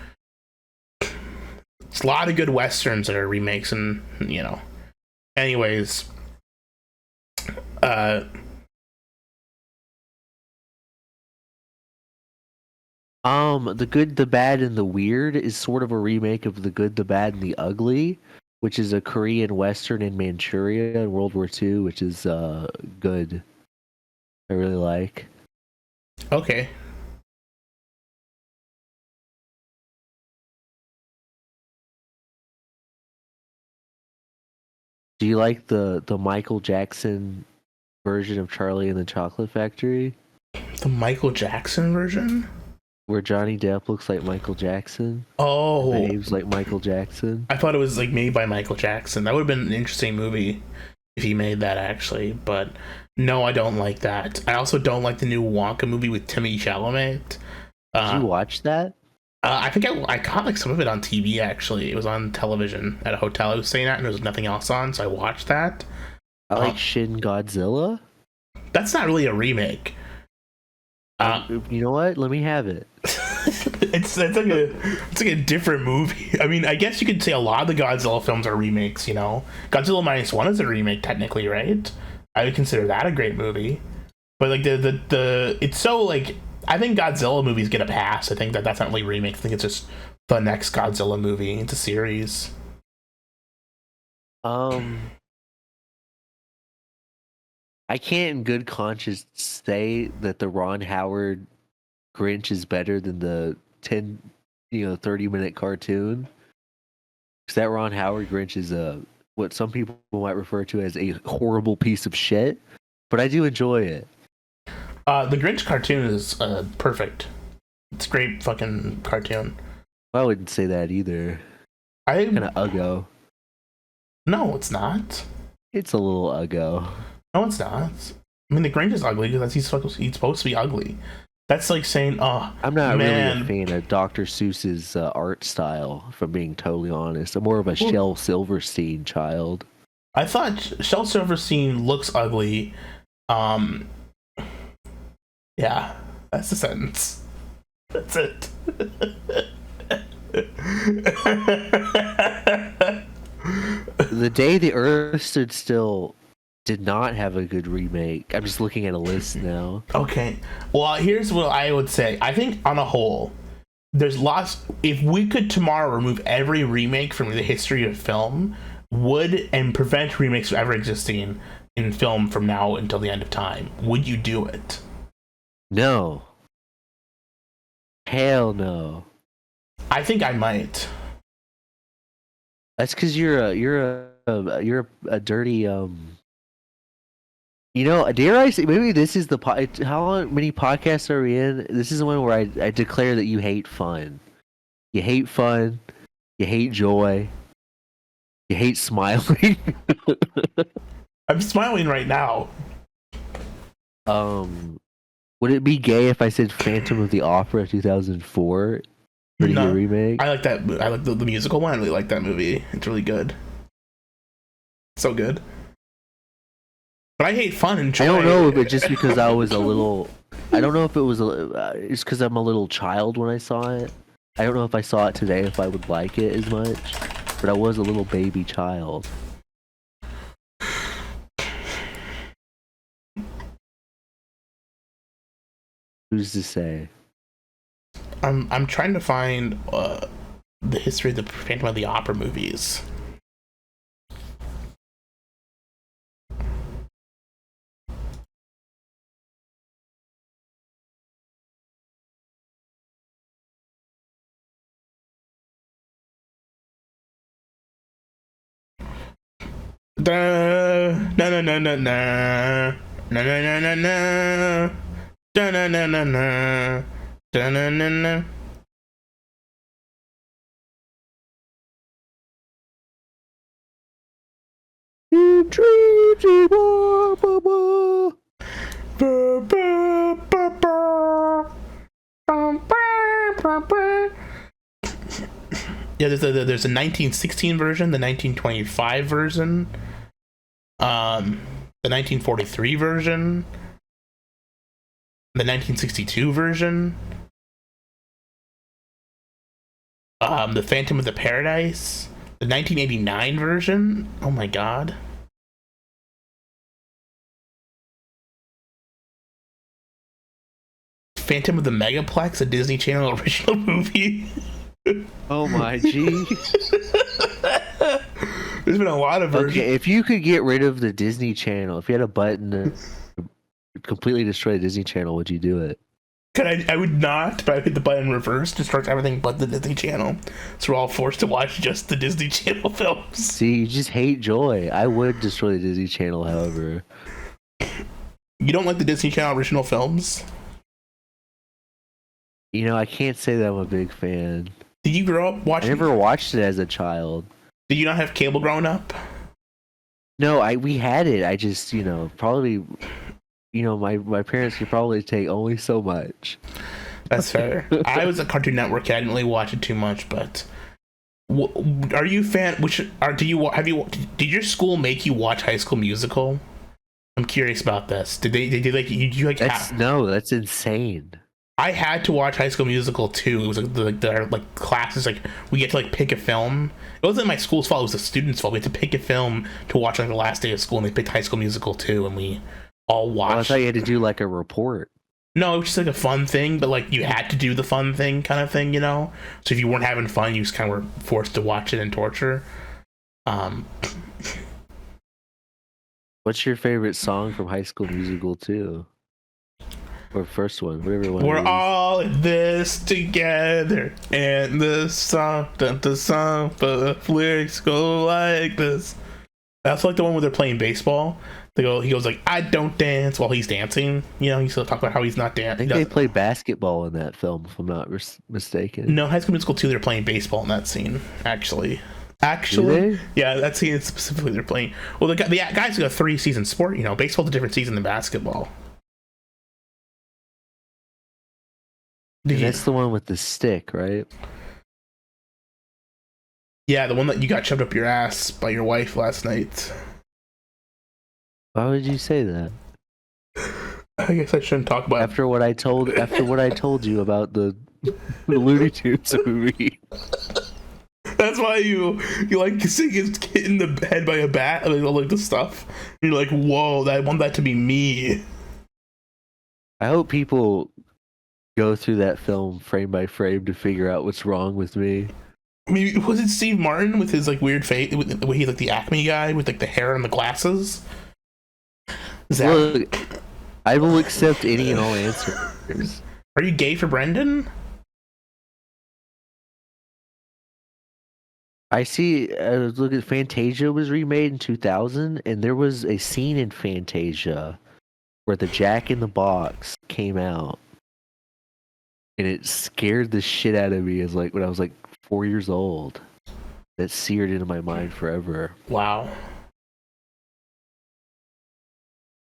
[SPEAKER 1] It's a lot of good westerns that are remakes, and, Anyways.
[SPEAKER 2] The Good, the Bad, and the Weird is sort of a remake of The Good, the Bad, and the Ugly, which is a Korean Western in Manchuria in World War II, which is good. I really like.
[SPEAKER 1] Okay.
[SPEAKER 2] Do you like the Michael Jackson version of Charlie and the Chocolate Factory?
[SPEAKER 1] The Michael Jackson version?
[SPEAKER 2] Where Johnny Depp looks like Michael Jackson.
[SPEAKER 1] Oh.
[SPEAKER 2] Behaves like Michael Jackson.
[SPEAKER 1] I thought it was like made by Michael Jackson. That would have been an interesting movie if he made that, actually. But no, I don't like that. I also don't like the new Wonka movie with Timothée Chalamet.
[SPEAKER 2] Did you watch that?
[SPEAKER 1] I think I caught like some of it on TV, actually. It was on television at a hotel I was staying at, and there was nothing else on, so I watched that.
[SPEAKER 2] I like Shin Godzilla.
[SPEAKER 1] That's not really a remake.
[SPEAKER 2] You know what? Let me have it.
[SPEAKER 1] It's like a different movie. I mean, I guess you could say a lot of the Godzilla films are remakes. Godzilla -1 is a remake technically, right? I would consider that a great movie. But like the it's so like, I think Godzilla movies get a pass. I think that's not really remakes. I think it's just the next Godzilla movie. It's a series.
[SPEAKER 2] I can't in good conscience say that the Ron Howard Grinch is better than the 30-minute cartoon. Because that Ron Howard Grinch is what some people might refer to as a horrible piece of shit. But I do enjoy it.
[SPEAKER 1] The Grinch cartoon is perfect. It's a great fucking cartoon.
[SPEAKER 2] I wouldn't say that either.
[SPEAKER 1] I
[SPEAKER 2] kind of uggo.
[SPEAKER 1] No, it's not.
[SPEAKER 2] It's a little uggo.
[SPEAKER 1] No, it's not. I mean, the Grinch is ugly because he's supposed to be ugly. That's like saying, "Oh,
[SPEAKER 2] I'm not
[SPEAKER 1] man.
[SPEAKER 2] really a fan of Dr. Seuss's art style, if I'm being totally honest. I'm more of a Shel Silverstein child.
[SPEAKER 1] I thought Shel Silverstein looks ugly. Yeah, that's the sentence. That's it.
[SPEAKER 2] The Day the Earth Stood Still did not have a good remake. I'm just looking at a list now.
[SPEAKER 1] Okay. Well, here's what I would say. I think on a whole, there's lots. If we could tomorrow remove every remake from the history of film, would and prevent remakes from ever existing in film from now until the end of time, would you do it?
[SPEAKER 2] No. Hell no.
[SPEAKER 1] I think I might.
[SPEAKER 2] That's because you're a dirty You know, dare I say, maybe this is many podcasts are we in? This is the one where I declare that you hate fun. You hate fun. You hate joy. You hate smiling.
[SPEAKER 1] I'm smiling right now.
[SPEAKER 2] Would it be gay if I said Phantom of the Opera 2004? Pretty good remake.
[SPEAKER 1] I like that. I like the musical one. I really like that movie. It's really good. So good. But I hate fun and joy.
[SPEAKER 2] I don't know if it's just because I was a little. I don't know if it was. It's because I'm a little child when I saw it. I don't know if I saw it today if I would like it as much. But I was a little baby child. Who's to say?
[SPEAKER 1] I'm trying to find the history of the Phantom of the Opera movies. Da na na na na na na na na na na da na na na na da na na na. Yeah, there's a 1916 version, the 1925 version, the 1943 version, the 1962 version, the Phantom of the Paradise, the 1989 version. Oh my god. Phantom of the Megaplex, a Disney Channel original movie.
[SPEAKER 2] Oh my gee.
[SPEAKER 1] There's been a lot of versions.
[SPEAKER 2] Okay, if you could get rid of the Disney Channel, if you had a button to completely destroy the Disney Channel, would you do it?
[SPEAKER 1] I would not, but I hit the button in reverse to start everything but the Disney Channel. So we're all forced to watch just the Disney Channel films.
[SPEAKER 2] See, you just hate joy. I would destroy the Disney Channel, however.
[SPEAKER 1] You don't like the Disney Channel original films?
[SPEAKER 2] You know, I can't say that I'm a big fan.
[SPEAKER 1] Did you grow up watching?
[SPEAKER 2] I never watched it as a child.
[SPEAKER 1] Did you not have cable growing up?
[SPEAKER 2] No, we had it. I just, probably, my parents could probably take only so much.
[SPEAKER 1] That's fair. I was a Cartoon Network kid. I didn't really watch it too much, but are you fan? Did your school make you watch High School Musical? I'm curious about this. Did you like?
[SPEAKER 2] No, that's insane.
[SPEAKER 1] I had to watch High School Musical too. It was like classes, like we get to like pick a film. It wasn't my school's fault, it was the students' fault. We had to pick a film to watch like the last day of school, and they picked High School Musical too, and we all watched.
[SPEAKER 2] Oh, I thought you had to do like a report.
[SPEAKER 1] No, it was just like a fun thing, but like you had to do the fun thing kind of thing, So if you weren't having fun, you just kind of were forced to watch it and torture.
[SPEAKER 2] What's your favorite song from High School Musical 2? Or first one, whatever one.
[SPEAKER 1] We're all in this together, and the song, the lyrics go like this. That's like the one where they're playing baseball. He goes like, "I don't dance" while he's dancing. He's still talking about how he's not dancing.
[SPEAKER 2] I think they play basketball in that film, if I'm not mistaken.
[SPEAKER 1] No, High School Musical 2, they're playing baseball in that scene, actually. Actually, yeah, that scene specifically they're playing. Well, the guys got a 3-season sport. You know, baseball's a different season than basketball.
[SPEAKER 2] That's the one with the stick, right?
[SPEAKER 1] Yeah, the one that you got shoved up your ass by your wife last night.
[SPEAKER 2] Why would you say that?
[SPEAKER 1] I guess I shouldn't talk about
[SPEAKER 2] after what I told you about the Looney Tunes movie.
[SPEAKER 1] That's why you like seeing his kid in the head by a bat, like the stuff. And you're like, whoa, I want that to be me.
[SPEAKER 2] I hope people go through that film frame by frame to figure out what's wrong with me.
[SPEAKER 1] I mean, was it Steve Martin with his like weird face? With he's like the Acme guy with like the hair and the glasses.
[SPEAKER 2] Look, I will accept any and all answers.
[SPEAKER 1] Are you gay for Brendan?
[SPEAKER 2] I see. Look at Fantasia was remade in 2000, and there was a scene in Fantasia where the Jack in the Box came out, and it scared the shit out of me as like when I was like 4 years old. That seared into my mind forever.
[SPEAKER 1] Wow.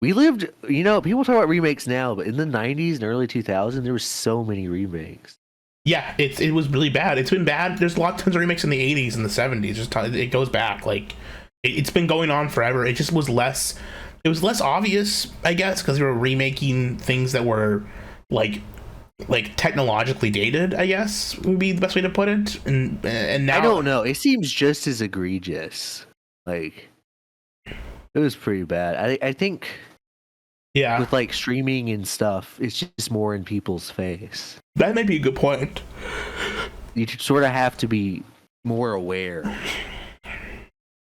[SPEAKER 2] We lived, you know, people talk about remakes now, but in the 90s and early 2000s, there were so many remakes.
[SPEAKER 1] Yeah, it was really bad. It's been bad. There's tons of remakes in the 80s and the 70s. It goes back. Like, it's been going on forever. It just was less, it was less obvious, I guess, because they were remaking things that were, like technologically dated, I guess, would be the best way to put it. And now...
[SPEAKER 2] I don't know. It seems just as egregious. Like, it was pretty bad. I think...
[SPEAKER 1] Yeah.
[SPEAKER 2] With like streaming and stuff, it's just more in people's face.
[SPEAKER 1] That may be a good point.
[SPEAKER 2] You sort of have to be more aware.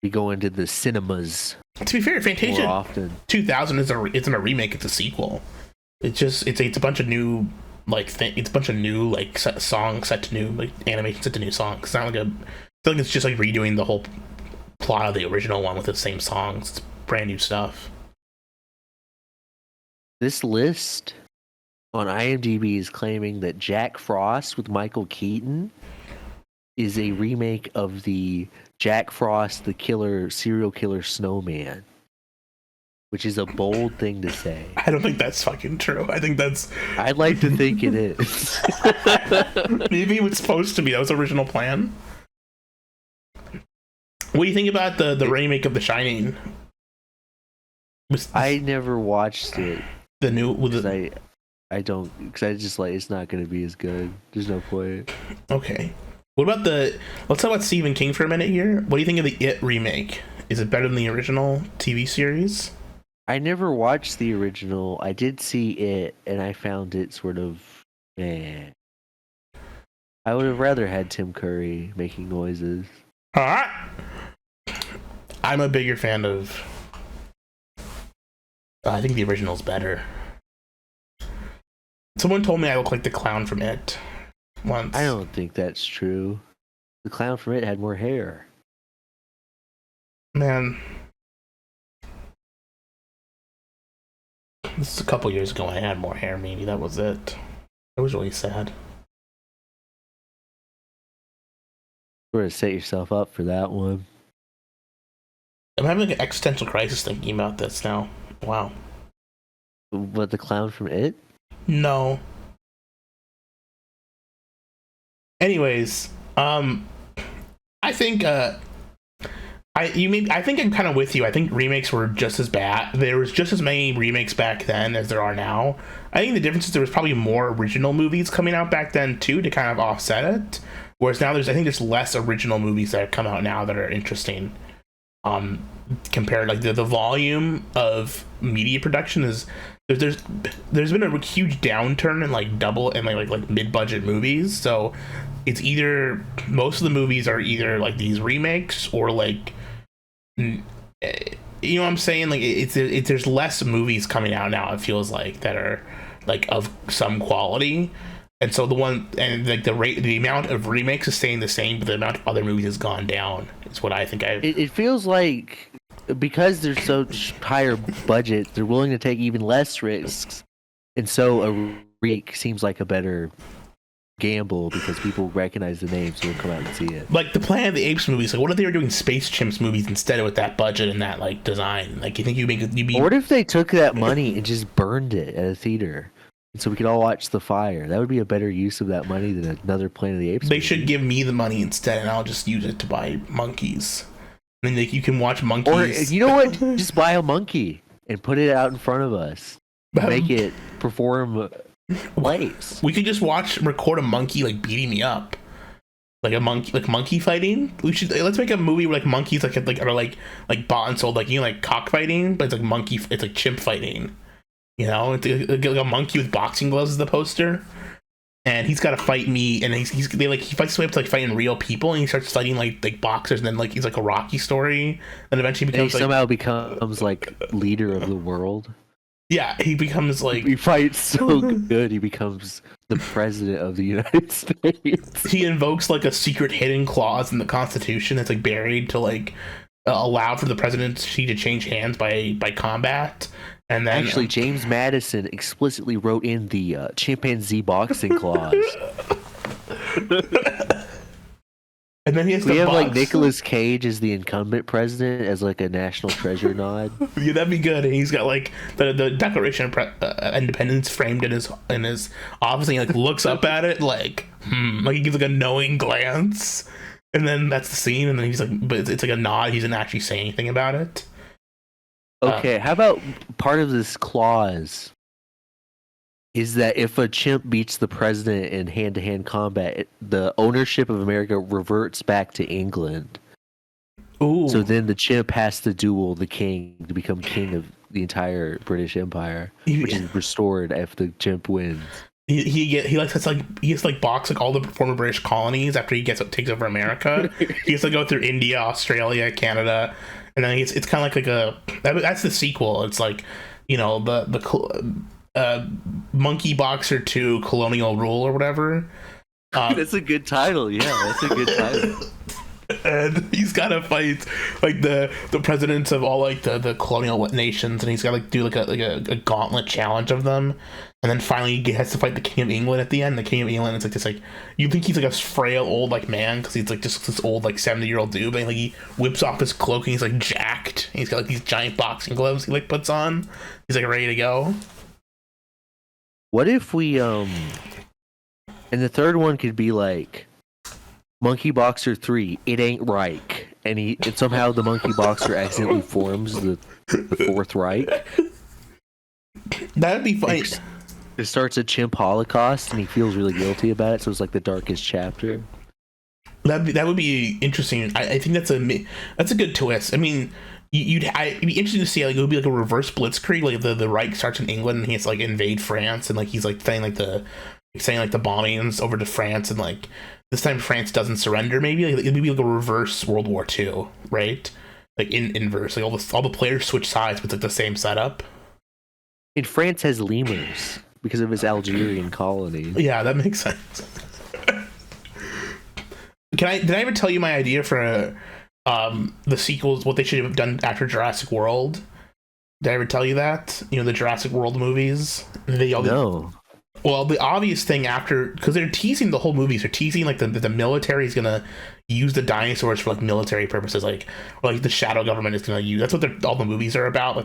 [SPEAKER 2] You go into the cinemas.
[SPEAKER 1] To be fair, Fantasia more often. 2000 isn't a remake; it's a sequel. It's a bunch of new it's a bunch of new songs set to new animation set to new songs. It's not like it's just like redoing the whole plot of the original one with the same songs. It's brand new stuff.
[SPEAKER 2] This list on IMDb is claiming that Jack Frost with Michael Keaton is a remake of the Jack Frost the serial killer snowman, which is a bold thing to say.
[SPEAKER 1] I don't think that's fucking true. I think that's...
[SPEAKER 2] I'd like to think it is.
[SPEAKER 1] Maybe it was supposed to be. That was the original plan. What do you think about the remake of The Shining?
[SPEAKER 2] I never watched it.
[SPEAKER 1] The new
[SPEAKER 2] I don't, because I just it's not going to be as good. There's no point.
[SPEAKER 1] Okay. What about let's talk about Stephen King for a minute here. What do you think of the It remake? Is it better than the original TV series?
[SPEAKER 2] I never watched the original. I did see it, and I found it sort of I would have rather had Tim Curry making noises.
[SPEAKER 1] Alright. I'm a bigger fan of... I think the original's better. Someone told me I look like the clown from It once.
[SPEAKER 2] I don't think that's true. The clown from It had more hair.
[SPEAKER 1] Man. This is a couple years ago when I had more hair, maybe. That was it. It was really sad.
[SPEAKER 2] Sort of set yourself up for that one.
[SPEAKER 1] I'm having like an existential crisis thinking about this now. Wow.
[SPEAKER 2] What, the clown from It?
[SPEAKER 1] No. Anyways, I think I think I'm kind of with you. I think remakes were just as bad. There was just as many remakes back then as there are now. I think the difference is there was probably more original movies coming out back then too to kind of offset it. Whereas now there's less original movies that come out now that are interesting. Compared the volume of media production is there's been a huge downturn in double and like mid-budget movies, so it's either most of the movies are either these remakes or you know what I'm saying, it's there's less movies coming out now, it feels like, that are of some quality. And so the amount of remakes is staying the same, but the amount of other movies has gone down. Is what I think.
[SPEAKER 2] It feels like because there's such higher budget, they're willing to take even less risks, and so a remake sees like a better gamble because people recognize the names so they'll come out and see it.
[SPEAKER 1] Like the Planet of the Apes movies. Like, what if they were doing Space Chimps movies instead with that budget and that like design? Like, you think you'd be?
[SPEAKER 2] Or what if they took that money and just burned it at a theater, so we could all watch the fire? That would be a better use of that money than another Planet of the Apes.
[SPEAKER 1] They
[SPEAKER 2] movie.
[SPEAKER 1] should give me the money instead, and I'll just use it to buy monkeys. And then you can watch monkeys.
[SPEAKER 2] Or you know what? Just buy a monkey and put it out in front of us. Make it perform plays.
[SPEAKER 1] We could just record a monkey like beating me up, like monkey fighting. Let's make a movie where like monkeys are bought and sold, like, you know, like cockfighting, but it's like it's like chimp fighting. You know, it's like a monkey with boxing gloves is the poster, and he's got to fight me, and he fights his way up to like fighting real people, and he starts fighting like boxers, and then like he's like a Rocky story, and eventually becomes
[SPEAKER 2] somehow becomes like leader of the world.
[SPEAKER 1] Yeah, he becomes like...
[SPEAKER 2] He fights so good, he becomes the president of the United States.
[SPEAKER 1] He invokes like a secret hidden clause in the Constitution that's like buried to like allow for the presidency to change hands by combat. And then
[SPEAKER 2] actually, James Madison explicitly wrote in the chimpanzee boxing clause.
[SPEAKER 1] And then he has
[SPEAKER 2] we have like Nicolas Cage as the incumbent president as like a national treasure nod.
[SPEAKER 1] Yeah, that'd be good. And he's got like the Declaration of Independence framed in his office, and he like looks up at it like like he gives like a knowing glance, and then that's the scene. And then he's like, but it's like a nod. He doesn't actually say anything about it.
[SPEAKER 2] Okay, how about part of this clause is that if a chimp beats the president in hand-to-hand combat, the ownership of America reverts back to England.
[SPEAKER 1] Ooh. So
[SPEAKER 2] then the chimp has to duel the king to become king of the entire British Empire, which is restored if the chimp wins.
[SPEAKER 1] He has to box like all the former British colonies after he takes over America. He has to go through India, Australia, Canada, and then it's kind of like that's the sequel. It's like, you know, the Monkey Boxer 2 Colonial Rule or whatever.
[SPEAKER 2] That's a good title. Yeah, that's a good title.
[SPEAKER 1] And he's got to fight like the presidents of all like the colonial nations, and he's got to like do like a gauntlet challenge of them. And then finally he has to fight the King of England at the end. The King of England is like this, like, you think he's like a frail old like man because he's like just this old like 70-year-old dude, but like he whips off his cloak and he's like jacked. And he's got like these giant boxing gloves he like puts on. He's like ready to go.
[SPEAKER 2] What if we and the third one could be like Monkey Boxer 3, It Ain't Reich, and somehow the Monkey Boxer accidentally forms the Fourth Reich.
[SPEAKER 1] That'd be funny.
[SPEAKER 2] It starts a chimp holocaust, and he feels really guilty about it, so it's like the darkest chapter.
[SPEAKER 1] That would be interesting. I think that's a good twist. I mean, it'd be interesting to see, like, it would be like a reverse blitzkrieg. Like the Reich starts in England and he has to like invade France, and like he's like saying the bombings over to France, and like this time France doesn't surrender. Maybe like, it'd be like a reverse World War II, right? Like inverse. Like all the players switch sides, but it's like the same setup.
[SPEAKER 2] And France has lemurs because of its Algerian colony.
[SPEAKER 1] Yeah, that makes sense. Did I ever tell you my idea for the sequels, what they should have done after Jurassic World? Did I ever tell you that? You know, the Jurassic World movies?
[SPEAKER 2] No.
[SPEAKER 1] Well, the obvious thing after, because they're teasing the whole movies, they're teasing like the military is gonna use the dinosaurs for like military purposes, or like the shadow government is gonna use. That's what all the movies are about.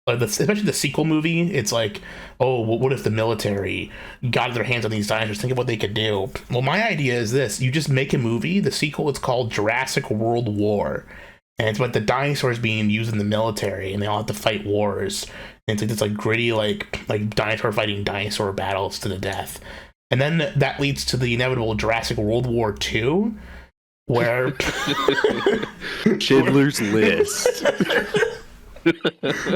[SPEAKER 1] Especially the sequel movie, it's like, oh, what if the military got their hands on these dinosaurs? Think of what they could do. Well, my idea is this: you just make a movie. The sequel, it's called Jurassic World War, and it's about the dinosaurs being used in the military, and they all have to fight wars. And it's like this like gritty like dinosaur fighting dinosaur battles to the death, and then that leads to the inevitable Jurassic World War II, where
[SPEAKER 2] Schindler's List.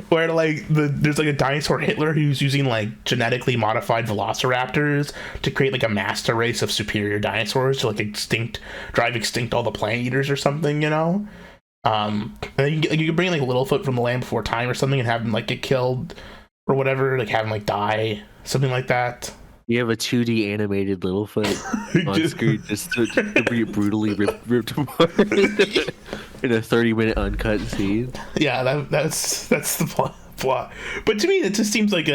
[SPEAKER 1] Where like there's like a dinosaur Hitler who's using like genetically modified velociraptors to create like a master race of superior dinosaurs to like drive extinct all the plant eaters or something, you know. And then you can bring like Littlefoot from the Land Before Time or something and have him like get killed or whatever, like have him like die, something like that.
[SPEAKER 2] You have a 2D animated Littlefoot on screen just to be brutally ripped apart in a 30-minute uncut scene.
[SPEAKER 1] Yeah, that's the plot. But to me, it just seems like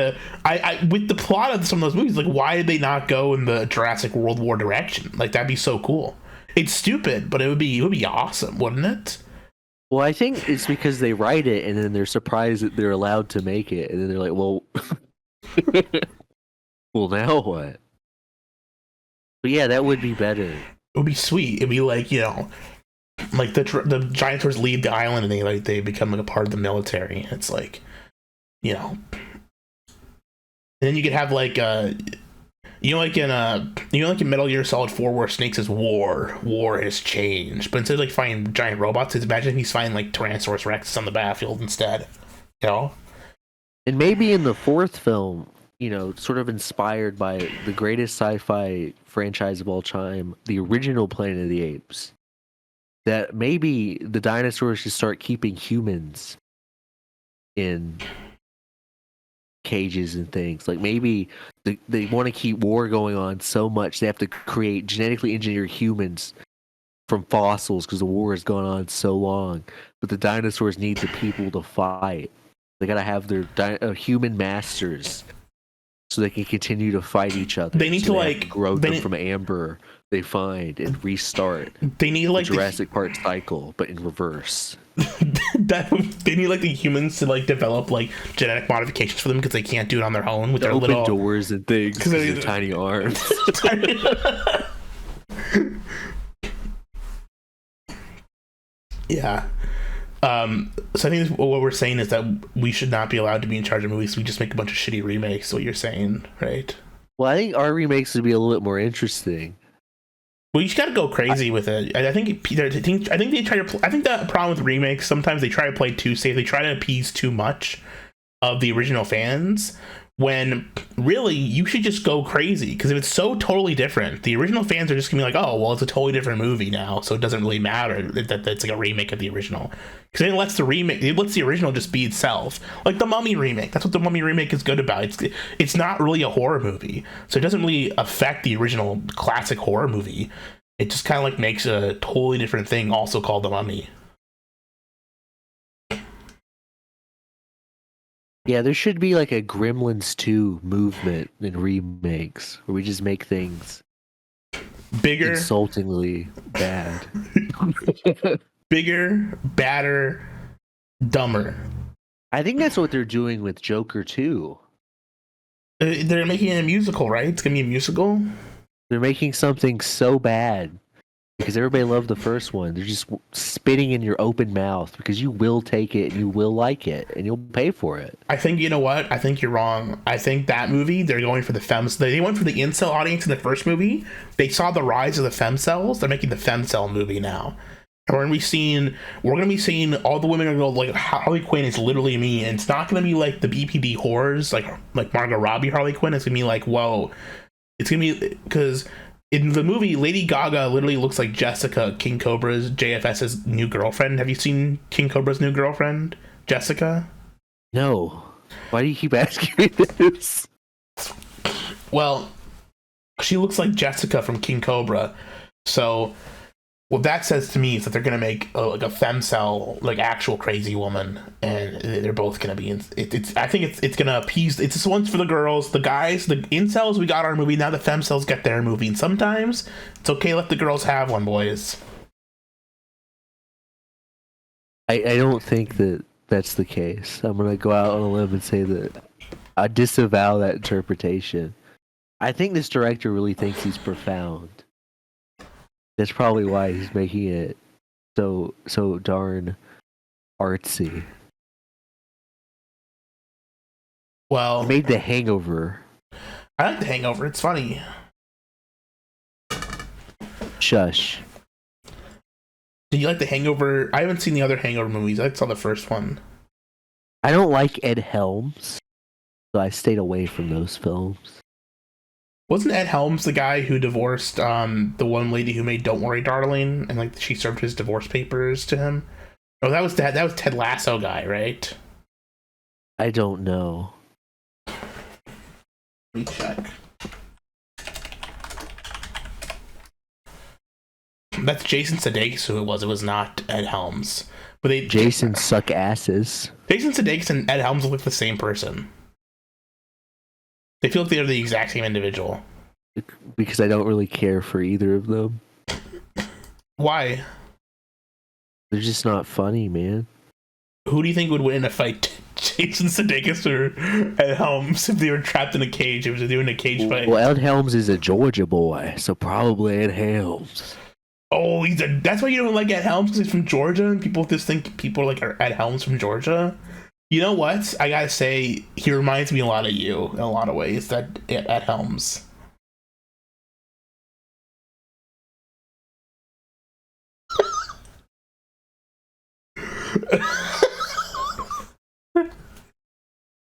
[SPEAKER 1] I with the plot of some of those movies, like why did they not go in the Jurassic World War direction? Like that'd be so cool. It's stupid, but it would be awesome, wouldn't it?
[SPEAKER 2] Well, I think it's because they write it and then they're surprised that they're allowed to make it, and then they're like, well, well, now what? But yeah, that would be better.
[SPEAKER 1] It would be sweet. It'd be like, like the dinosaurs leave the island and they become like a part of the military. It's like, and then you could have like like in Metal Gear Solid 4 where Snake says war has changed, but instead of like fighting giant robots, imagine he's fighting like Tyrannosaurus Rex on the battlefield instead.
[SPEAKER 2] And maybe in the fourth film, sort of inspired by the greatest sci-fi franchise of all time, the original Planet of the Apes, that maybe the dinosaurs should start keeping humans in cages and things. Like maybe they want to keep war going on so much they have to create genetically engineered humans from fossils because the war has gone on so long. But the dinosaurs need the people to fight. They gotta have their human masters so they can continue to fight each other.
[SPEAKER 1] They need to
[SPEAKER 2] grow them from amber they find and restart.
[SPEAKER 1] They need like
[SPEAKER 2] the Jurassic Park cycle, but in reverse.
[SPEAKER 1] They need like the humans to like develop like genetic modifications for them because they can't do it on their own with their
[SPEAKER 2] open
[SPEAKER 1] little
[SPEAKER 2] doors and things because their tiny arms.
[SPEAKER 1] Yeah. So I think what we're saying is that we should not be allowed to be in charge of movies. So we just make a bunch of shitty remakes. What you're saying, right?
[SPEAKER 2] Well, I think our remakes would be a little bit more interesting.
[SPEAKER 1] Well, you just got to go crazy with it. I think they try to. I think the problem with remakes, sometimes they try to play too safe. They try to appease too much of the original fans. When really you should just go crazy, because if it's so totally different, the original fans are just gonna be like, oh well, it's a totally different movie now, so it doesn't really matter that it's like a remake of the original, because it lets the original just be itself. Like the Mummy remake, that's what the Mummy remake is good about. It's not really a horror movie, so it doesn't really affect the original classic horror movie. It just kind of like makes a totally different thing, also called the Mummy.
[SPEAKER 2] Yeah, there should be like a Gremlins 2 movement in remakes where we just make things
[SPEAKER 1] bigger,
[SPEAKER 2] insultingly bad.
[SPEAKER 1] Bigger, badder, dumber.
[SPEAKER 2] I think that's what they're doing with Joker 2.
[SPEAKER 1] They're making it a musical, right? It's gonna be a musical.
[SPEAKER 2] They're making something so bad because everybody loved the first one. They're just spitting in your open mouth because you will take it and you will like it and you'll pay for it.
[SPEAKER 1] I think, you know what? I think you're wrong. I think that movie, they're going for the femmes. They went for the incel audience in the first movie. They saw the rise of the femcells. They're making the femcell movie now. And we're gonna be seeing all the women are going like Harley Quinn is literally me, and it's not gonna be like the BPD horrors like Margot Robbie Harley Quinn. It's gonna be like, whoa. It's gonna be because in the movie, Lady Gaga literally looks like Jessica, King Cobra's JFS's new girlfriend. Have you seen King Cobra's new girlfriend, Jessica?
[SPEAKER 2] No. Why do you keep asking me this?
[SPEAKER 1] Well, she looks like Jessica from King Cobra. So what that says to me is that they're gonna make like a femcell, like actual crazy woman, and they're both gonna be in. I think it's gonna appease. It's this one's for the girls, the guys, the incels. We got our movie now. The femcells get their movie, and sometimes it's okay. Let the girls have one, boys.
[SPEAKER 2] I don't think that that's the case. I'm gonna go out on a limb and say that I disavow that interpretation. I think this director really thinks he's profound. That's probably why he's making it so darn artsy.
[SPEAKER 1] Well,
[SPEAKER 2] he made The Hangover.
[SPEAKER 1] I like The Hangover. It's funny.
[SPEAKER 2] Shush.
[SPEAKER 1] Did you like The Hangover? I haven't seen the other Hangover movies. I saw the first one.
[SPEAKER 2] I don't like Ed Helms, so I stayed away from those films.
[SPEAKER 1] Wasn't Ed Helms the guy who divorced the one lady who made Don't Worry Darling, and like she served his divorce papers to him? Oh, that was Ted Lasso guy, right?
[SPEAKER 2] I don't know.
[SPEAKER 1] Let me check. That's Jason Sudeikis who it was. It was not Ed Helms. But they
[SPEAKER 2] Jason suck asses.
[SPEAKER 1] Jason Sudeikis and Ed Helms look like the same person. They feel like they're the exact same individual.
[SPEAKER 2] Because I don't really care for either of them.
[SPEAKER 1] Why?
[SPEAKER 2] They're just not funny, man.
[SPEAKER 1] Who do you think would win in a fight? Jason Sudeikis or Ed Helms if they were trapped in a cage? If they were doing a cage fight.
[SPEAKER 2] Well, Ed Helms is a Georgia boy, so probably Ed Helms.
[SPEAKER 1] Oh, that's why you don't like Ed Helms, because he's from Georgia, and people just think people like are Ed Helms from Georgia. You know what? I gotta say, he reminds me a lot of you in a lot of ways. That Ed Helms.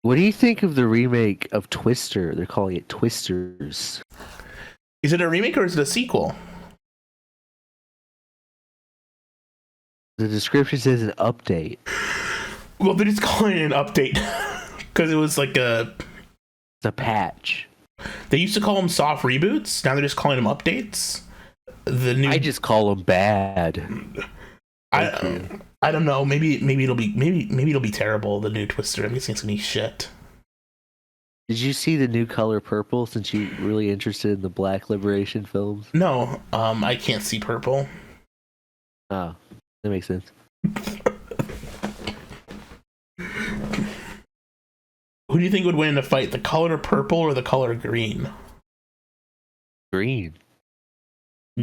[SPEAKER 2] What do you think of the remake of Twister? They're calling it Twisters.
[SPEAKER 1] Is it a remake or is it a sequel?
[SPEAKER 2] The description says an update.
[SPEAKER 1] Well, they're just calling it an update because it was like
[SPEAKER 2] It's a patch.
[SPEAKER 1] They used to call them soft reboots. Now they're just calling them updates.
[SPEAKER 2] I just call them bad.
[SPEAKER 1] I don't know. Maybe it'll be terrible. The new Twister. I'm guessing it's gonna be shit.
[SPEAKER 2] Did you see the new color purple? Since you're really interested in the Black Liberation films.
[SPEAKER 1] No, I can't see purple.
[SPEAKER 2] Oh, that makes sense.
[SPEAKER 1] Who do you think would win in a fight? The color purple or the color green?
[SPEAKER 2] Green.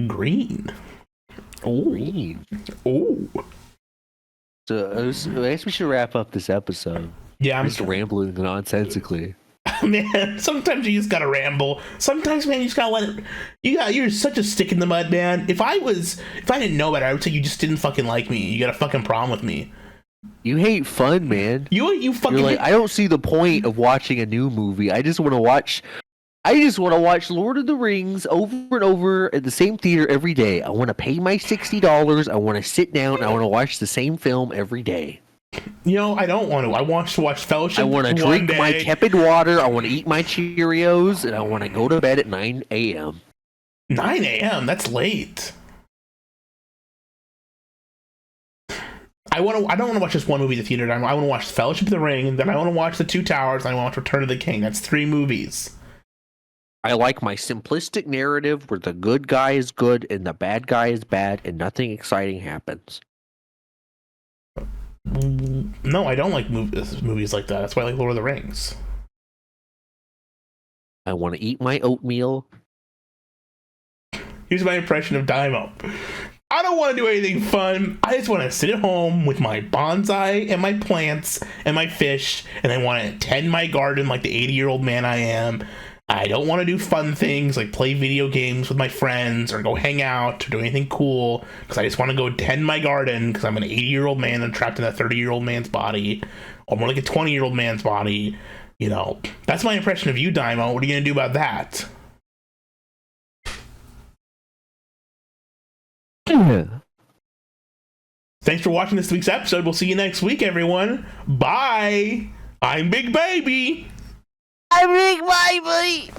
[SPEAKER 1] Green.
[SPEAKER 2] Oh. Green.
[SPEAKER 1] Oh.
[SPEAKER 2] So I guess we should wrap up this episode.
[SPEAKER 1] Yeah, I'm
[SPEAKER 2] just rambling nonsensically.
[SPEAKER 1] Man, sometimes you just gotta ramble. Sometimes, man, you just gotta let it. You're such a stick in the mud, man. If I didn't know better, I would say you just didn't fucking like me. You got a fucking problem with me.
[SPEAKER 2] You hate fun, man.
[SPEAKER 1] You fucking.
[SPEAKER 2] You're like, I don't see the point of watching a new movie. I just want to watch Lord of the Rings over and over at the same theater every day. I want to pay my $60. I want to sit down and I want to watch the same film every day.
[SPEAKER 1] You know, I don't want to. I want to watch Fellowship.
[SPEAKER 2] I want to drink my tepid water. I want to eat my Cheerios, and I want to go to bed at 9 a.m.
[SPEAKER 1] 9 a.m. That's late. I don't want to watch just one movie at the theater. I want to watch Fellowship of the Ring, then I want to watch The Two Towers, and I want to watch Return of the King. That's 3 movies.
[SPEAKER 2] I like my simplistic narrative where the good guy is good and the bad guy is bad and nothing exciting happens.
[SPEAKER 1] No, I don't like movies like that. That's why I like Lord of the Rings.
[SPEAKER 2] I want to eat my oatmeal.
[SPEAKER 1] Here's my impression of DAIYMO. I don't want to do anything fun. I just want to sit at home with my bonsai and my plants and my fish, and I want to tend my garden like the 80-year-old man I am. I don't want to do fun things like play video games with my friends or go hang out or do anything cool, because I just want to go tend my garden because I'm an 80-year-old man and trapped in a 30-year-old man's body, or more like a 20-year-old man's body. You know, that's my impression of you, DAIYMO. What are you going to do about that?
[SPEAKER 2] Yeah.
[SPEAKER 1] Thanks for watching this week's episode. We'll see you next week, everyone. Bye. I'm Big Baby.
[SPEAKER 2] I'm Big Baby.